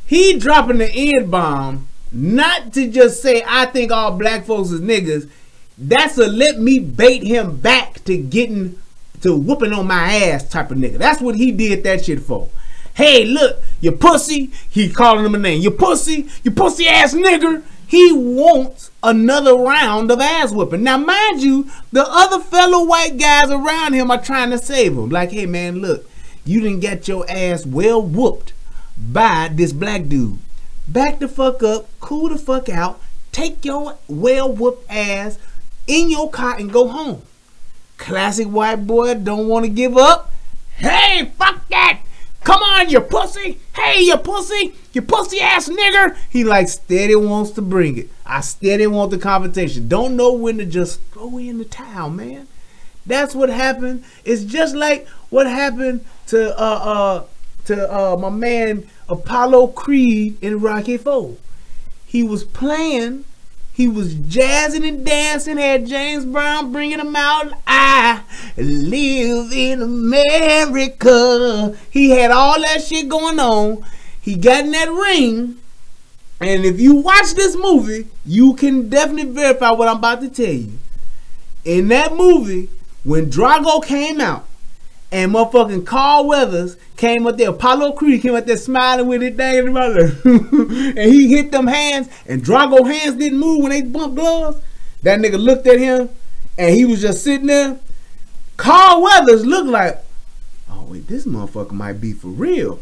He dropping the N-bomb not to just say, I think all black folks is niggas. That's a let me bait him back to getting to whooping on my ass type of nigga. That's what he did that shit for. Hey, look, you pussy. He calling him a name. You pussy ass nigger. He wants another round of ass whooping. Now, mind you, the other fellow white guys around him are trying to save him. Like, hey, man, look, you didn't get your ass well whooped by this black dude. Back the fuck up, cool the fuck out, take your well whooped ass in your car and go home. Classic white boy, don't want to give up. Hey, fuck that. Come on, you pussy. Hey, you pussy ass nigger. He like steady wants to bring it. I steady want the confrontation. Don't know when to just throw in the towel, man. That's what happened. It's just like what happened to my man Apollo Creed in Rocky IV. He was playing. He was jazzing and dancing, had James Brown bringing him out. I live in America. He had all that shit going on. He got in that ring. And if you watch this movie, you can definitely verify what I'm about to tell you. In that movie, when Drago came out, and motherfucking Carl Weathers came up there, Apollo Creed came up there smiling with his thing about it. And he hit them hands, and Drago hands didn't move when they bumped gloves. That nigga looked at him, and he was just sitting there. Carl Weathers looked like, oh wait, this motherfucker might be for real.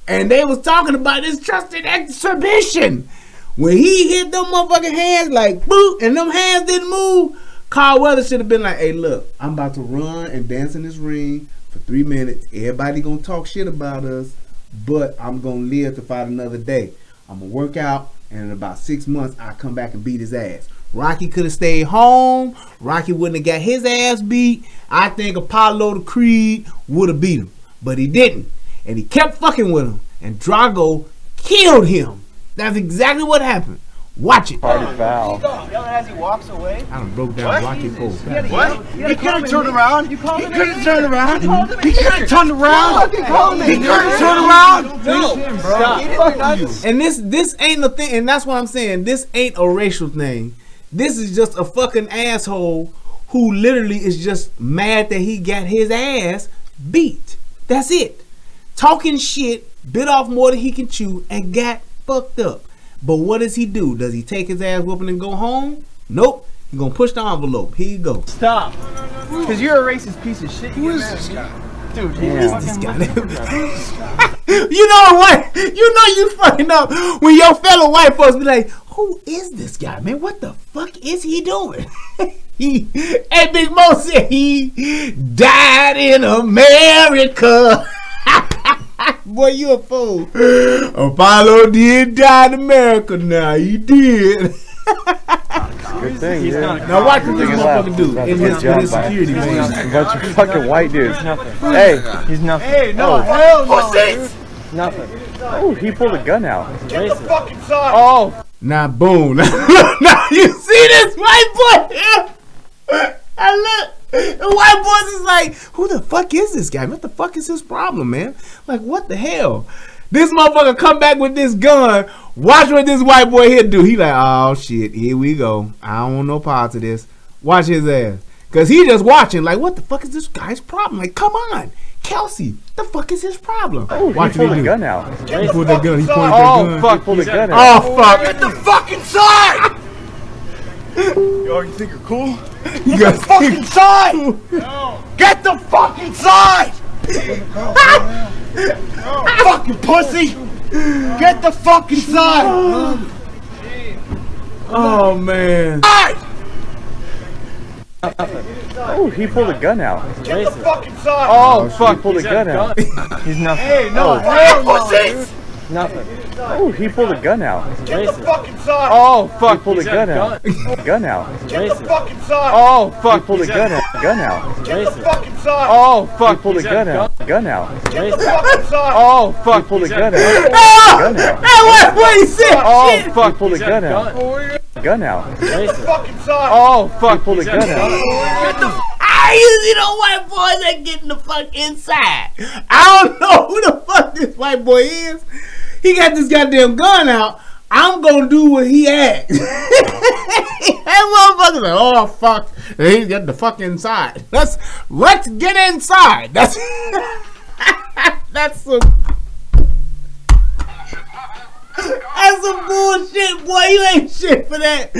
And they was talking about this trusted exhibition. When he hit them motherfucking hands like boop, and them hands didn't move, Carl Weathers should have been like, hey look, I'm about to run and dance in this ring for 3 minutes. Everybody gonna talk shit about us, but I'm gonna live to fight another day. I'm gonna work out, and in about 6 months I come back and beat his ass. Rocky could have stayed home. Rocky wouldn't have got his ass beat. I think Apollo the Creed would have beat him, but he didn't, and he kept fucking with him, and Drago killed him. That's exactly what happened. Watch it. Party foul. As he walks away. I done broke down Rocky IV. What? He could have turned around. He could have turned around. He could have turned around. He could have turned around. No, and this ain't a thing, and that's what I'm saying. This ain't a racial thing. This is just a fucking asshole who literally is just mad that he got his ass beat. That's it. Talking shit, bit off more than he can chew, and got fucked up. But what does he do? Does he take his ass whooping and go home? Nope. He's gonna push the envelope. Here you go. Stop. Because you're a racist piece of shit. Who is this guy? Dude, Who is this guy? You know what? You know you fucking up when your fellow white folks be like, who is this guy, man? What the fuck is he doing? Hey, Big Mo said he died in America. Boy, you a fool. Apollo did die in America now. He did. Good thing, yeah. Now watch what this motherfucker do in his security, man. A bunch of fucking white dudes. Hey. He's nothing. Hey, no, hell no, nothing. Oh, he pulled a gun out. Get the fucking side. Oh. Now, boom. Now, you see this white boy here? And look. The white boys is like, who the fuck is this guy? What the fuck is his problem, man? Like, what the hell? This motherfucker come back with this gun. Watch what this white boy here do. He like, oh shit, here we go. I don't want no part of this. Watch his ass. Cause he just watching like, what the fuck is this guy's problem? Like, come on. Kelsey, the fuck is his problem? Oh, watch he pulled the gun out. He pulled that gun. He pointed that gun. Oh, fuck. He pulled the gun out. Oh, fuck. Get the fucking side! Yo, you think you're cool? Get the fucking side! No. Get the fucking side! Fucking pussy! Get the fucking side! Oh man! Oh, he pulled a gun out. Get the fucking side. Oh, fuck. He pulled a gun out. He's nothing. Hey, no, oh, hell no, dude. Nothing. Oh, he pulled a gun out. Get the fucking side. Oh, fuck. He pulled a gun out. Gun out. Get the fucking side. Oh, fuck. He pulled a gun out. Gun out. Get the fucking side. Oh, fuck. He pulled a gun out. Gun out. Get the fucking side. Oh, fuck. He pulled a gun out. Gun out. Hey, what he said? Oh, fuck. He pulled a gun out. Gun out. Get the fucking side. Oh, fuck. He pulled a gun out. I usually know white boys that get in the fuck inside. I don't know who the fuck this white boy is. He got this goddamn gun out. I'm gonna do what he asked. That motherfucker like, oh fuck, he got the fuck inside. Let's get inside. That's some bullshit, boy. You ain't shit for that.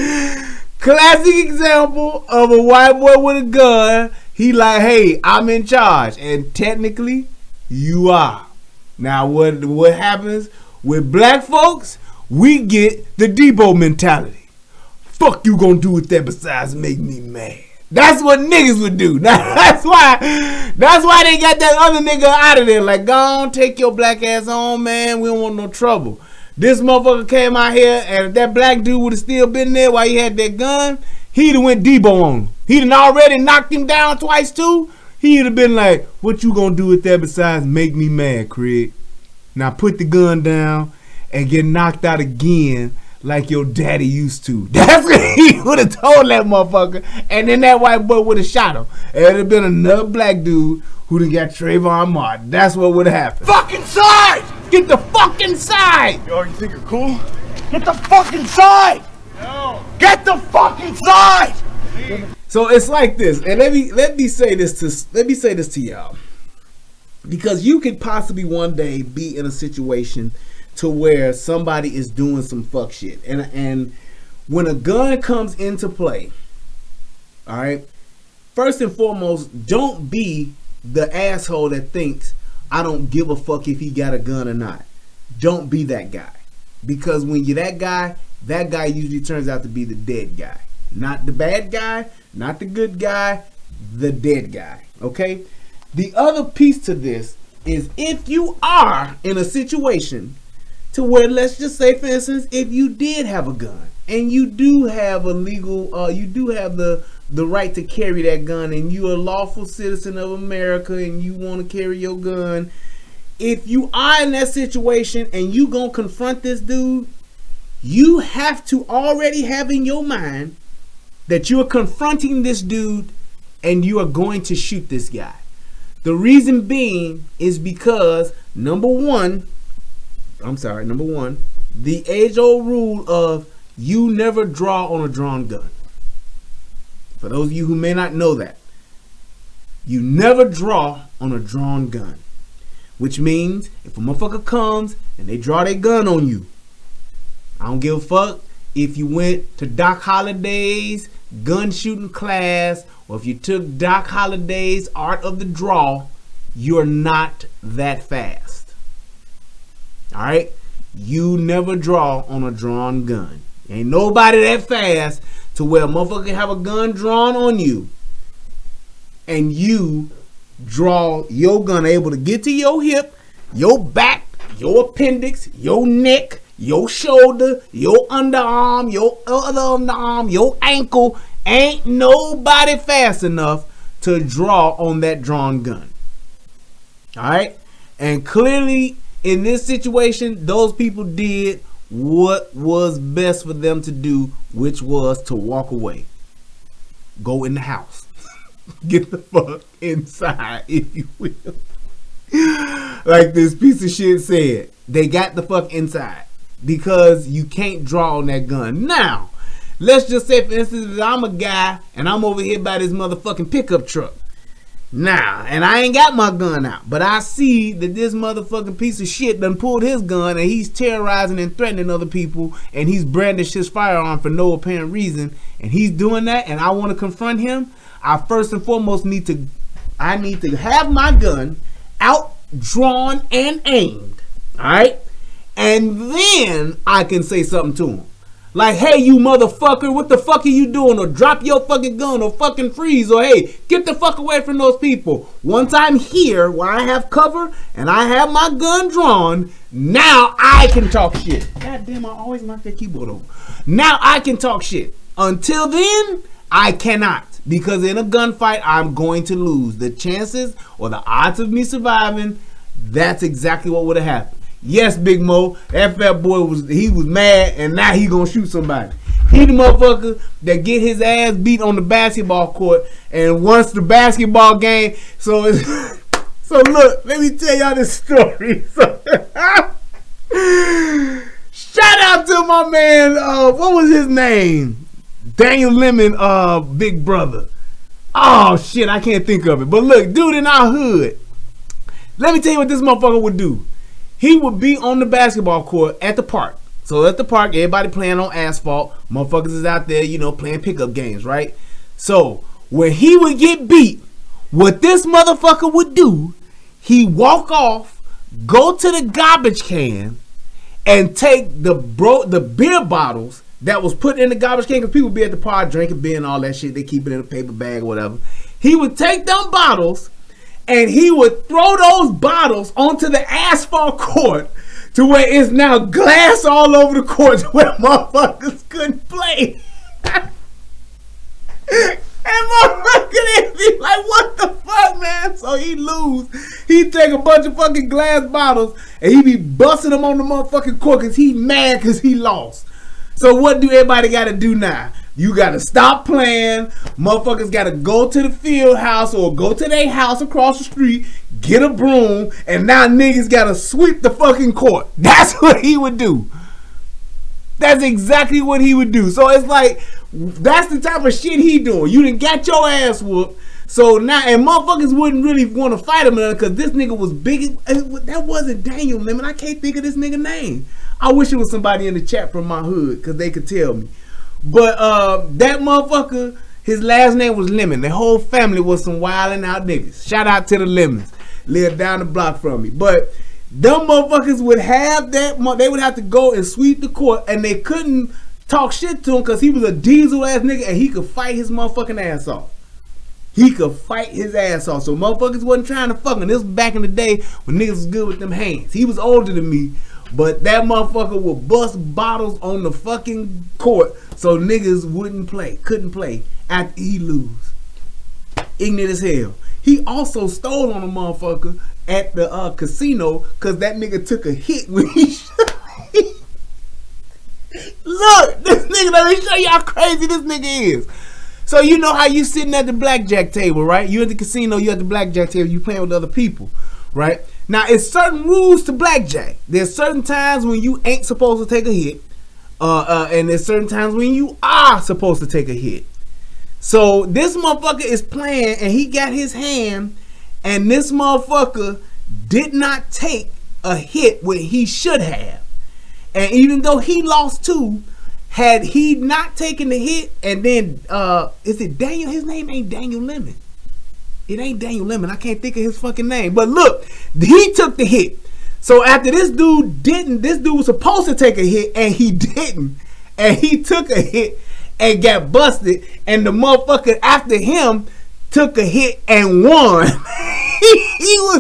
Classic example of a white boy with a gun. He like, hey, I'm in charge, and technically, you are. Now, what happens with black folks? We get the Debo mentality. Fuck you gonna do with that besides make me mad? That's what niggas would do. Now, that's why they got that other nigga out of there. Like, go on, take your black ass on, man. We don't want no trouble. This motherfucker came out here, and if that black dude would have still been there while he had that gun, he'd have went Debo on him. He'd have already knocked him down twice too. He'd have been like, what you gonna do with that besides make me mad, Craig? Now put the gun down and get knocked out again like your daddy used to. That's what he would have told that motherfucker. And then that white boy would have shot him. And it would have been another black dude who'd have got Trayvon Martin. That's what would have happened. Fucking side! Get the fucking side! Yo, you think you're cool? Get the fucking side! No. Get the fucking side! So it's like this, and let me say this to y'all, because you could possibly one day be in a situation to where somebody is doing some fuck shit, and when a gun comes into play, all right, first and foremost, don't be the asshole that thinks I don't give a fuck if he got a gun or not. Don't be that guy, because when you're that guy usually turns out to be the dead guy. Not the bad guy, not the good guy, the dead guy, okay? The other piece to this is if you are in a situation to where, let's just say, for instance, if you did have a gun and you do have a legal, you do have the right to carry that gun, and you're a lawful citizen of America and you want to carry your gun, if you are in that situation and you gonna confront this dude, you have to already have in your mind that you are confronting this dude and you are going to shoot this guy. The reason being is because number one, the age-old rule of you never draw on a drawn gun. For those of you who may not know that, you never draw on a drawn gun, which means if a motherfucker comes and they draw their gun on you, I don't give a fuck if you went to Doc Holliday's gun shooting class, or if you took Doc Holliday's Art of the Draw, you're not that fast. All right, you never draw on a drawn gun. Ain't nobody that fast to where a motherfucker have a gun drawn on you and you draw your gun able to get to your hip, your back, your appendix, your neck, your shoulder, your underarm, your other underarm, your ankle. Ain't nobody fast enough to draw on that drawn gun. Alright? And clearly in this situation, those people did what was best for them to do, which was to walk away. Go in the house. Get the fuck inside, if you will. Like this piece of shit said, they got the fuck inside. Because you can't draw on that gun. Now, let's just say, for instance, that I'm a guy and I'm over here by this motherfucking pickup truck. Now, and I ain't got my gun out, but I see that this motherfucking piece of shit done pulled his gun and he's terrorizing and threatening other people and he's brandished his firearm for no apparent reason, and he's doing that, and I want to confront him. I first and foremost need to have my gun out, drawn, and aimed. All right? And then I can say something to him. Like, hey, you motherfucker, what the fuck are you doing? Or drop your fucking gun, or fucking freeze, or hey, get the fuck away from those people. Once I'm here, where I have cover, and I have my gun drawn, now I can talk shit. God damn, I always knock that keyboard over. Now I can talk shit. Until then, I cannot. Because in a gunfight, I'm going to lose. The chances, or the odds of me surviving, that's exactly what would have happened. Yes, Big Mo, that fat boy was mad, and now he gonna shoot somebody. He the motherfucker that get his ass beat on the basketball court, and once the basketball game, so look, let me tell y'all this story. Shout out to my man, what was his name? Daniel Lemon, big brother. Oh shit, I can't think of it. But look, dude in our hood, let me tell you what this motherfucker would do. He would be on the basketball court at the park. So at the park, everybody playing on asphalt. Motherfuckers is out there, you know, playing pickup games, right? So when he would get beat, what this motherfucker would do, he walk off, go to the garbage can, and take the beer bottles that was put in the garbage can, because people be at the park drinking beer and all that shit. They keep it in a paper bag or whatever. He would take them bottles, and he would throw those bottles onto the asphalt court to where it's now glass all over the court to where motherfuckers couldn't play. And motherfuckers be like, what the fuck, man? So he lose. He take a bunch of fucking glass bottles and he be busting them on the motherfucking court because he mad because he lost. So what do everybody got to do now? You gotta stop playing. Motherfuckers gotta go to the field house or go to their house across the street, get a broom, and now niggas gotta sweep the fucking court. That's what he would do. That's exactly what he would do. So it's like, that's the type of shit he doing. You done got your ass whooped. So now, and motherfuckers wouldn't really want to fight him because this nigga was big. That wasn't Daniel Lemon. I can't think of this nigga name. I wish it was somebody in the chat from my hood because they could tell me. But that motherfucker, his last name was Lemon. The whole family was some wildin' out niggas. Shout out to the Lemons. Lived down the block from me. But them motherfuckers would have that, they would have to go and sweep the court, and they couldn't talk shit to him because he was a diesel ass nigga and he could fight his motherfucking ass off. He could fight his ass off. So motherfuckers wasn't trying to fuck him. This was back in the day when niggas was good with them hands. He was older than me. But that motherfucker would bust bottles on the fucking court so niggas wouldn't play, couldn't play after he lose. Ignorant as hell. He also stole on a motherfucker at the casino because that nigga took a hit when he Look, this nigga, let me show you how crazy this nigga is. So you know how you sitting at the blackjack table, right? You at the casino, you at the blackjack table, you playing with other people, right? Now, it's certain rules to blackjack. There's certain times when you ain't supposed to take a hit. And there's certain times when you are supposed to take a hit. So, this motherfucker is playing, and he got his hand, and this motherfucker did not take a hit when he should have. And even though he lost two, had he not taken the hit, and then, is it Daniel? His name ain't Daniel Lemon. It ain't Daniel Lemon. I can't think of his fucking name. But look, he took the hit. So after this dude didn't, this dude was supposed to take a hit and he didn't. And he took a hit and got busted. And the motherfucker after him took a hit and won. he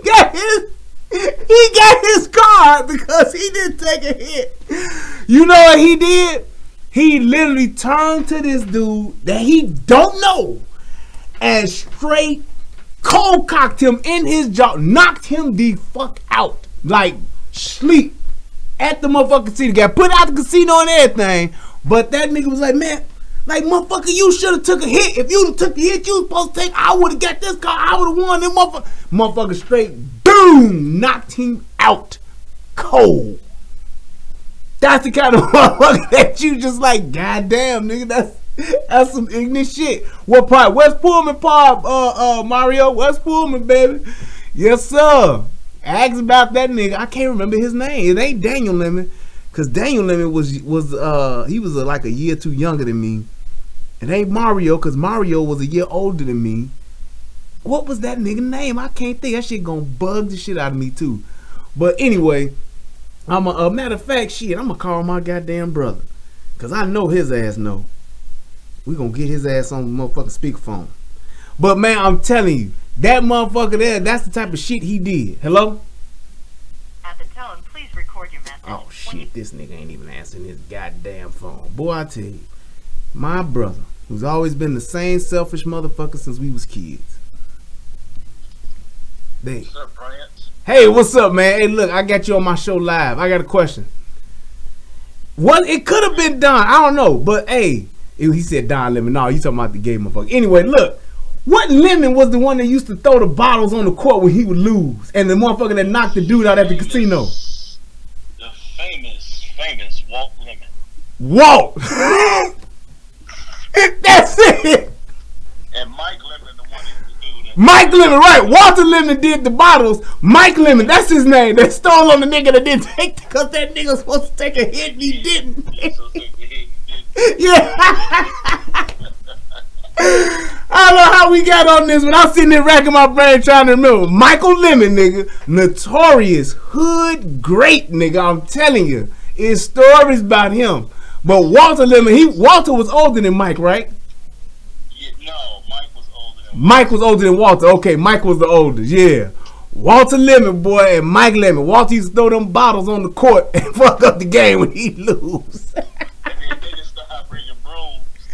got his card because he didn't take a hit. You know what he did? He literally turned to this dude that he don't know and straight cold cocked him in his jaw, knocked him the fuck out, like sleep at the motherfucking casino. Got put out the casino and everything, but that nigga was like, man, like motherfucker, you should have took a hit. If you took the hit you was supposed to take, I would have got this car. I would have won. That motherfucker straight boom, knocked him out cold. That's the kind of motherfucker that you just like, goddamn, nigga, that's some ignorant shit. What part? West Pullman part, Mario? West Pullman, baby. Yes, sir. Ask about that nigga. I can't remember his name. It ain't Daniel Lemon, cause Daniel Lemon was he was like a year too younger than me. It ain't Mario, cause Mario was a year older than me. What was that nigga name? I can't think. That shit gonna bug the shit out of me too. But anyway. Matter of fact, shit, I'm gonna call my goddamn brother, cause I know his ass know. We gonna get his ass on the motherfucking speakerphone. But man, I'm telling you, that motherfucker there, that's the type of shit he did. Hello? At the tone, please record your message. Oh shit, this nigga ain't even answering his goddamn phone. Boy, I tell you, my brother, who's always been the same selfish motherfucker since we was kids. What's up, Prince? Hey, what's up, man? Hey, look, I got you on my show live. I got a question. What? It could have been Don. I don't know, but hey, he said Don Lemon. No, you talking about the gay motherfucker. Anyway, look. What Lemon was the one that used to throw the bottles on the court when he would lose? And the motherfucker that knocked the dude out at the casino? The famous Walt Lemon. Walt! That's it! And Mike Lemon, the one that was doing Mike Lemon, right. Walter Lemon did the bottles. Mike Lemon, that's his name. That stole on the nigga that didn't take, because that nigga was supposed to take a hit and he didn't. Yeah. I don't know how we got on this, but I'm sitting there racking my brain trying to remember. Michael Lemon, nigga, notorious hood great, nigga. I'm telling you, it's stories about him. But Walter Lemon, Walter was older than Mike, right? Yeah, no, Mike was older than Mike was older than Walter. Okay, Mike was the oldest. Yeah, Walter Lemon, boy, and Mike Lemon. Walter used to throw them bottles on the court and fuck up the game when he lose.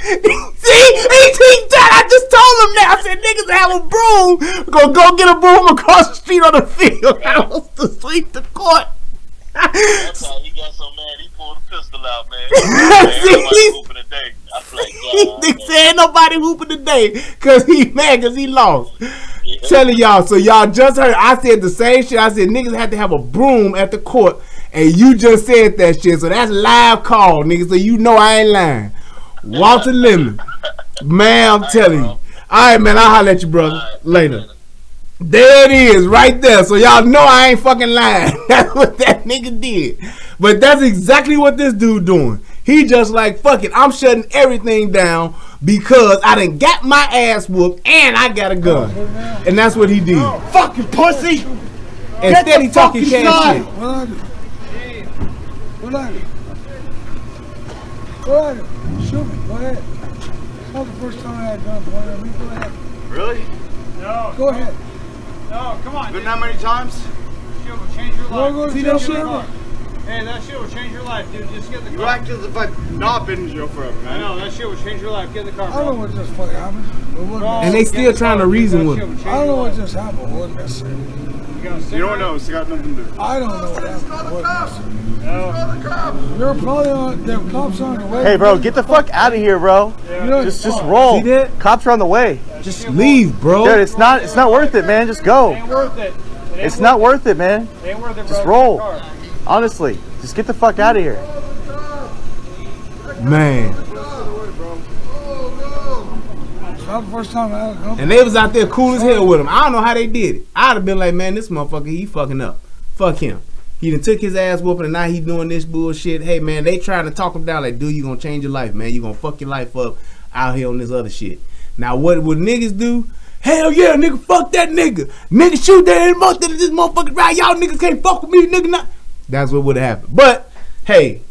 See, I just told him that. I said, niggas have a broom. Go get a broom across the street on the field house to sweep the court. That's how he got so mad. He pulled a pistol out, man. Everybody whooping today. I like, he said nobody whooping today because he mad because he lost. Yeah. Telling y'all, so y'all just heard. I said the same shit. I said niggas had to have a broom at the court, and you just said that shit. So that's live call, niggas. So you know I ain't lying. Walter Lemon, man, I'm telling you. All right, man, I'll holler at you, brother, later. There it is, right there. So y'all know I ain't fucking lying. That's what that nigga did. But that's exactly what this dude doing. He just like, fuck it, I'm shutting everything down because I done got my ass whooped and I got a gun. And that's what he did. Fucking pussy! Instead he talking cash shit. What are you? Go ahead. Shoot me. Go ahead. It's not the first time I had done point at me. Go ahead. Really? No. Go ahead. No, come on. Been that many times? Shit will change your life. See that shit? Hey, that shit will change your life, dude. Just get the car. You act as if I've not been in jail forever, man. I know, that shit will change your life. Get the car, bro. I don't know what just fucking happened. And they still trying to reason with him. I don't know what just happened. What wasn't necessary. You don't know. It's got nothing to do. I don't know what happened. You're probably on. The cops are on the way. Hey, bro, get the fuck out of here, bro. You know, just roll. See that? Cops are on the way. Just leave, bro. Dude, it's not worth it, man. Just go. It ain't worth it. It's not worth it, man. It ain't worth it, bro. Just roll. Honestly, just get the fuck out of here. Man. It's not the first time I had a gun. And they was out there cool as hell with him. I don't know how they did it. I'd have been like, man, this motherfucker, he fucking up. Fuck him. He done took his ass whooping and now he doing this bullshit. Hey, man, they trying to talk him down like, dude, you gonna change your life, man. You gonna fuck your life up out here on this other shit. Now, what would niggas do? Hell yeah, nigga, fuck that nigga. Nigga, shoot that this motherfucker right. Y'all niggas can't fuck with me, nigga. Not. That's what would have happened. But, hey,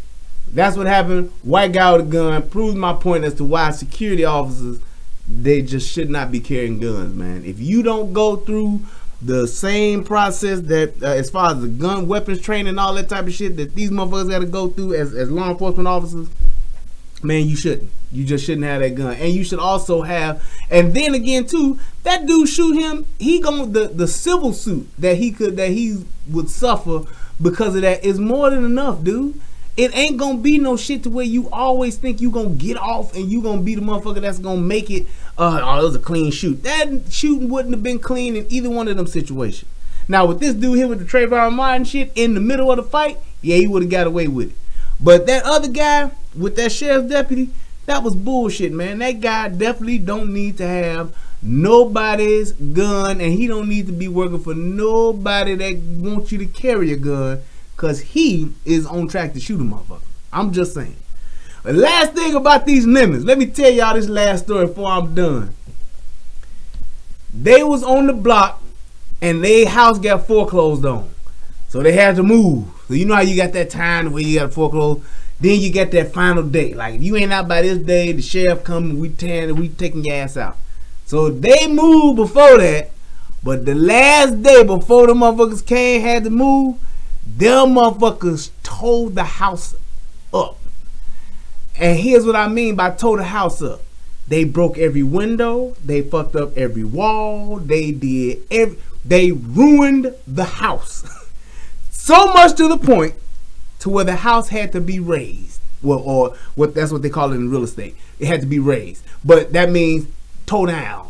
that's what happened. White guy with a gun proves my point as to why security officers, they just should not be carrying guns, man. If you don't go through the same process that as far as the gun weapons training and all that type of shit that these motherfuckers got to go through as law enforcement officers, man, you shouldn't. You just shouldn't have that gun. And you should also have, and then again too, that dude shoot him, he going the civil suit that he would suffer because of that is more than enough, dude. It ain't gonna be no shit to where you always think you gonna get off and you gonna be the motherfucker that's gonna make it. Oh, it was a clean shoot. That shooting wouldn't have been clean in either one of them situations. Now with this dude here with the Trayvon Martin shit in the middle of the fight, yeah, he would have got away with it. But that other guy with that sheriff's deputy, that was bullshit, man. That guy definitely don't need to have nobody's gun, and he don't need to be working for nobody that wants you to carry a gun, because he is on track to shoot a motherfucker. I'm just saying. The last thing about these lemons, let me tell y'all this last story before I'm done. They was on the block and their house got foreclosed on, so they had to move. So you know how you got that time where you got to foreclose. Then you get that final day. Like if you ain't out by this day, the sheriff coming, we taking your ass out. So they moved before that, but the last day before the motherfuckers had to move, them motherfuckers tore the house up. And here's what I mean by tore the house up. They broke every window, they fucked up every wall, they ruined the house. So much to the point to where the house had to be raised. Well, or what that's what they call it in real estate. It had to be raised. But that means tore down,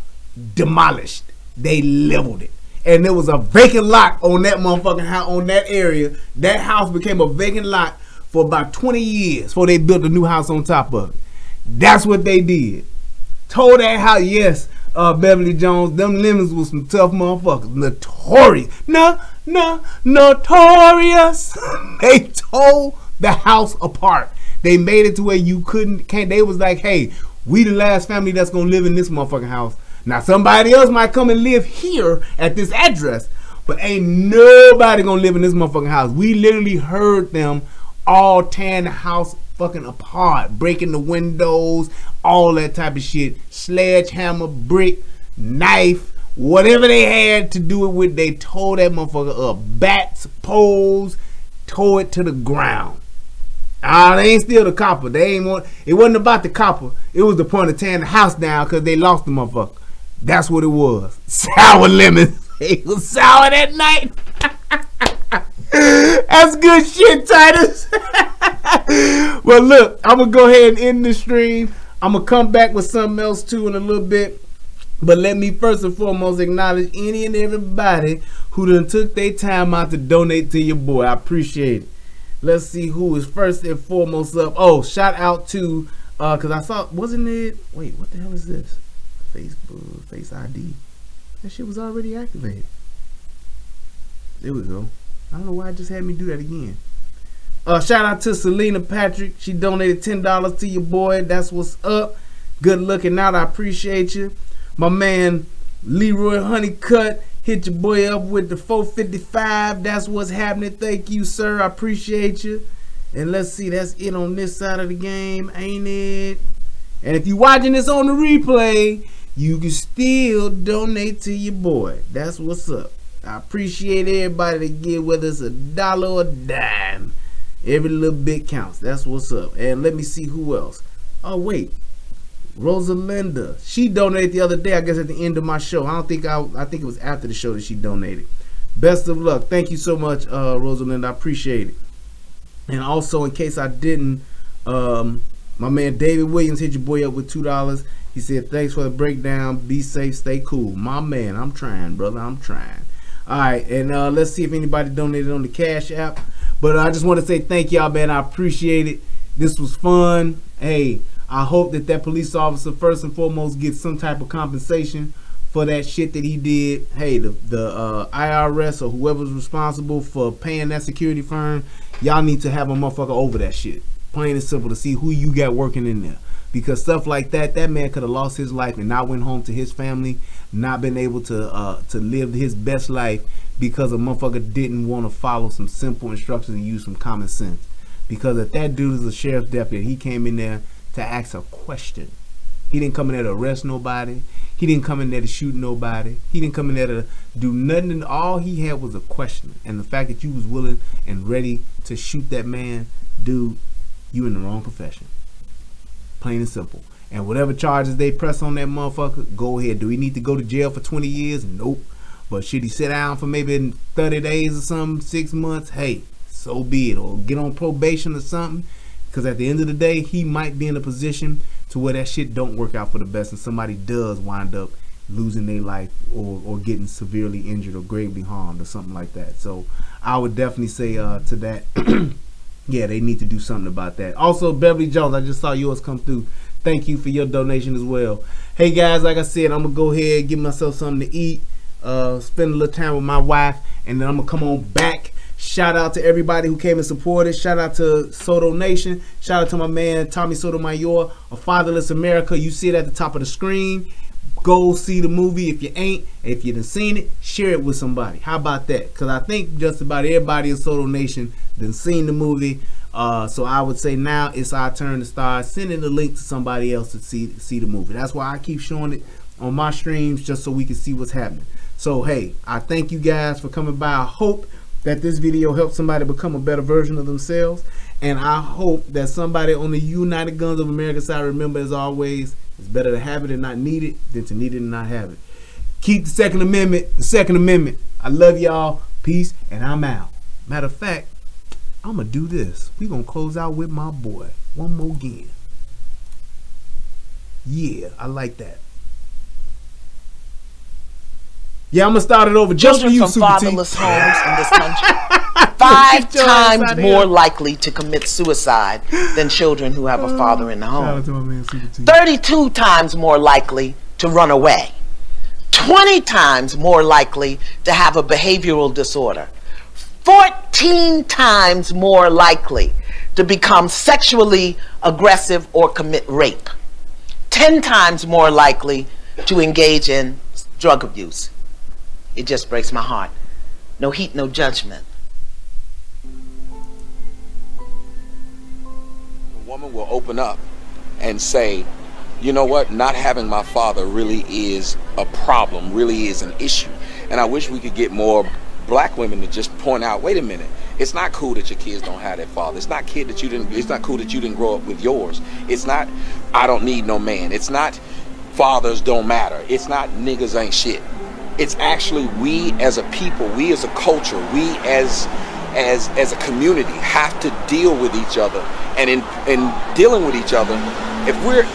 demolished. They leveled it. And there was a vacant lot on that motherfucking house, on that area. That house became a vacant lot for about 20 years before they built a new house on top of it. That's what they did. Tore that house, yes, Beverly Jones, them Lemons was some tough motherfuckers. Notorious. They tore the house apart. They made it to where you can't. They was like, hey, we the last family that's gonna live in this motherfucking house. Now somebody else might come and live here at this address, but ain't nobody gonna live in this motherfucking house. We literally heard them all tearing the house fucking apart, breaking the windows, all that type of shit. Sledgehammer, brick, knife, whatever they had to do it with, they tore that motherfucker up. Bats, poles, tore it to the ground. They ain't steal the copper. They ain't want. It wasn't about the copper. It was the point of tearing the house down because they lost the motherfucker. That's what it was. Sour lemons. It was sour that night. That's good shit, Titus. Well, look, I'm gonna go ahead and end the stream. I'm gonna come back with something else too in a little bit. But let me first and foremost acknowledge any and everybody who done took their time out to donate to your boy. I appreciate it. Let's see who is first and foremost up. Oh, shout out to because I saw, wasn't it? Wait, what the hell is this? Facebook, Face ID. That shit was already activated. There we go. I don't know why it just had me do that again. Shout out to Selena Patrick. She donated $10 to your boy. That's what's up. Good looking out. I appreciate you. My man Leroy Honeycutt hit your boy up with the 455. That's what's happening. Thank you, sir. I appreciate you. And let's see, that's it on this side of the game, ain't it? And if you're watching this on the replay, you can still donate to your boy. That's what's up. I appreciate everybody that give, whether it's $1 or a dime. Every little bit counts. That's what's up. And let me see who else. Oh, wait. Rosalinda. She donated the other day, I guess at the end of my show. I think it was after the show that she donated. Best of luck. Thank you so much, Rosalinda. I appreciate it. And also, in case I didn't, my man David Williams hit your boy up with $2. He said, thanks for the breakdown. Be safe, stay cool. My man, I'm trying, brother. I'm trying. All right, and let's see if anybody donated on the Cash App. But I just want to say thank y'all, man. I appreciate it. This was fun. Hey, I hope that police officer, first and foremost, gets some type of compensation for that shit that he did. Hey, the IRS or whoever's responsible for paying that security firm, y'all need to have a motherfucker over that shit. Plain and simple, to see who you got working in there. Because stuff like that man could have lost his life and not went home to his family, not been able to live his best life because a motherfucker didn't want to follow some simple instructions and use some common sense. Because if that dude is a sheriff's deputy, he came in there to ask a question. He didn't come in there to arrest nobody. He didn't come in there to shoot nobody. He didn't come in there to do nothing. All he had was a question. And the fact that you was willing and ready to shoot that man, dude, you in the wrong profession. Plain and simple. And whatever charges they press on that motherfucker, go ahead. Do he need to go to jail for 20 years? Nope. But should he sit down for maybe 30 days or something, 6 months? Hey, so be it. Or get on probation or something. Because at the end of the day, he might be in a position to where that shit don't work out for the best and somebody does wind up losing their life or getting severely injured or gravely harmed or something like that. So I would definitely say to that, yeah, they need to do something about that. Also, Beverly Jones, I just saw yours come through. Thank you for your donation as well. Hey guys, like I said, I'm gonna go ahead and give myself something to eat, spend a little time with my wife, and then I'm gonna come on back. Shout out to everybody who came and supported. Shout out to Soto Nation. Shout out to my man Tommy Sotomayor of Fatherless America. You see it at the top of the screen. go see the movie. If you ain't, if you done seen it, share it with somebody. How about that? Because I think just about everybody in Soto Nation done seen the movie. So I would say now it's our turn to start sending the link to somebody else to see the movie. That's why I keep showing it on my streams, just so we can see what's happening. So hey, I thank you guys for coming by. I hope that this video helps somebody become a better version of themselves, and I hope that somebody on the United Guns of America side, remember, as always, it's better to have it and not need it than to need it and not have it. Keep the Second Amendment the Second Amendment. I love y'all. Peace, and I'm out. Matter of fact, I'm gonna do this. We gonna close out with my boy one more again. Yeah, I like that. Yeah, I'm gonna start it over just for you, Super T. Children from fatherless homes in this country 5 times more likely to commit suicide than children who have a father in the home. Shout out to my man, Super T. 32 times more likely to run away. 20 times more likely to have a behavioral disorder. 14 times more likely to become sexually aggressive or commit rape. 10 times more likely to engage in drug abuse. It just breaks my heart. No heat, no judgment. A woman will open up and say, you know what, not having my father really is a problem, really is an issue. And I wish we could get more black women to just point out, wait a minute, it's not cool that your kids don't have that father. It's not cool that you didn't grow up with yours. It's not, I don't need no man. It's not, fathers don't matter. It's not, niggas ain't shit. It's actually, we as a people, we as a culture, we as a community have to deal with each other. And in dealing with each other, if we're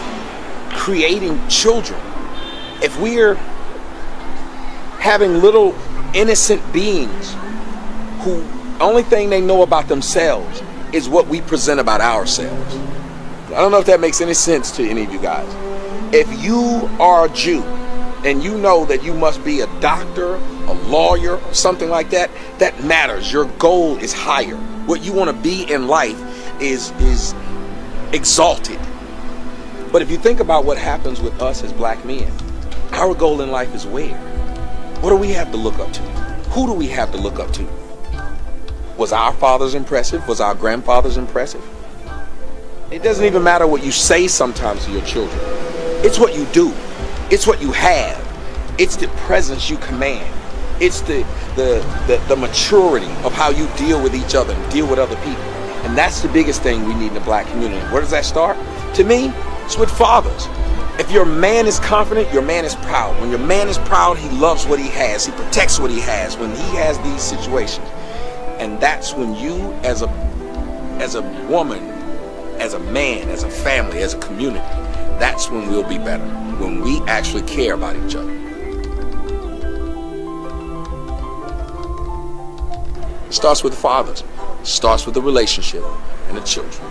creating children, if we're having little innocent beings who only thing they know about themselves is what we present about ourselves. I don't know if that makes any sense to any of you guys. If you are a Jew and you know that you must be a doctor, a lawyer, something like that, that matters. Your goal is higher. What you want to be in life is exalted. But if you think about what happens with us as black men, our goal in life is where? What do we have to look up to? Who do we have to look up to? Was our fathers impressive? Was our grandfathers impressive? It doesn't even matter what you say sometimes to your children. It's what you do. It's what you have. It's the presence you command. It's the maturity of how you deal with each other and deal with other people. And that's the biggest thing we need in the black community. Where does that start? To me, it's with fathers. If your man is confident, your man is proud. When your man is proud, he loves what he has. He protects what he has when he has these situations. And that's when you, as a woman, as a man, as a family, as a community, that's when we'll be better. When we actually care about each other. It starts with the fathers. It starts with the relationship and the children.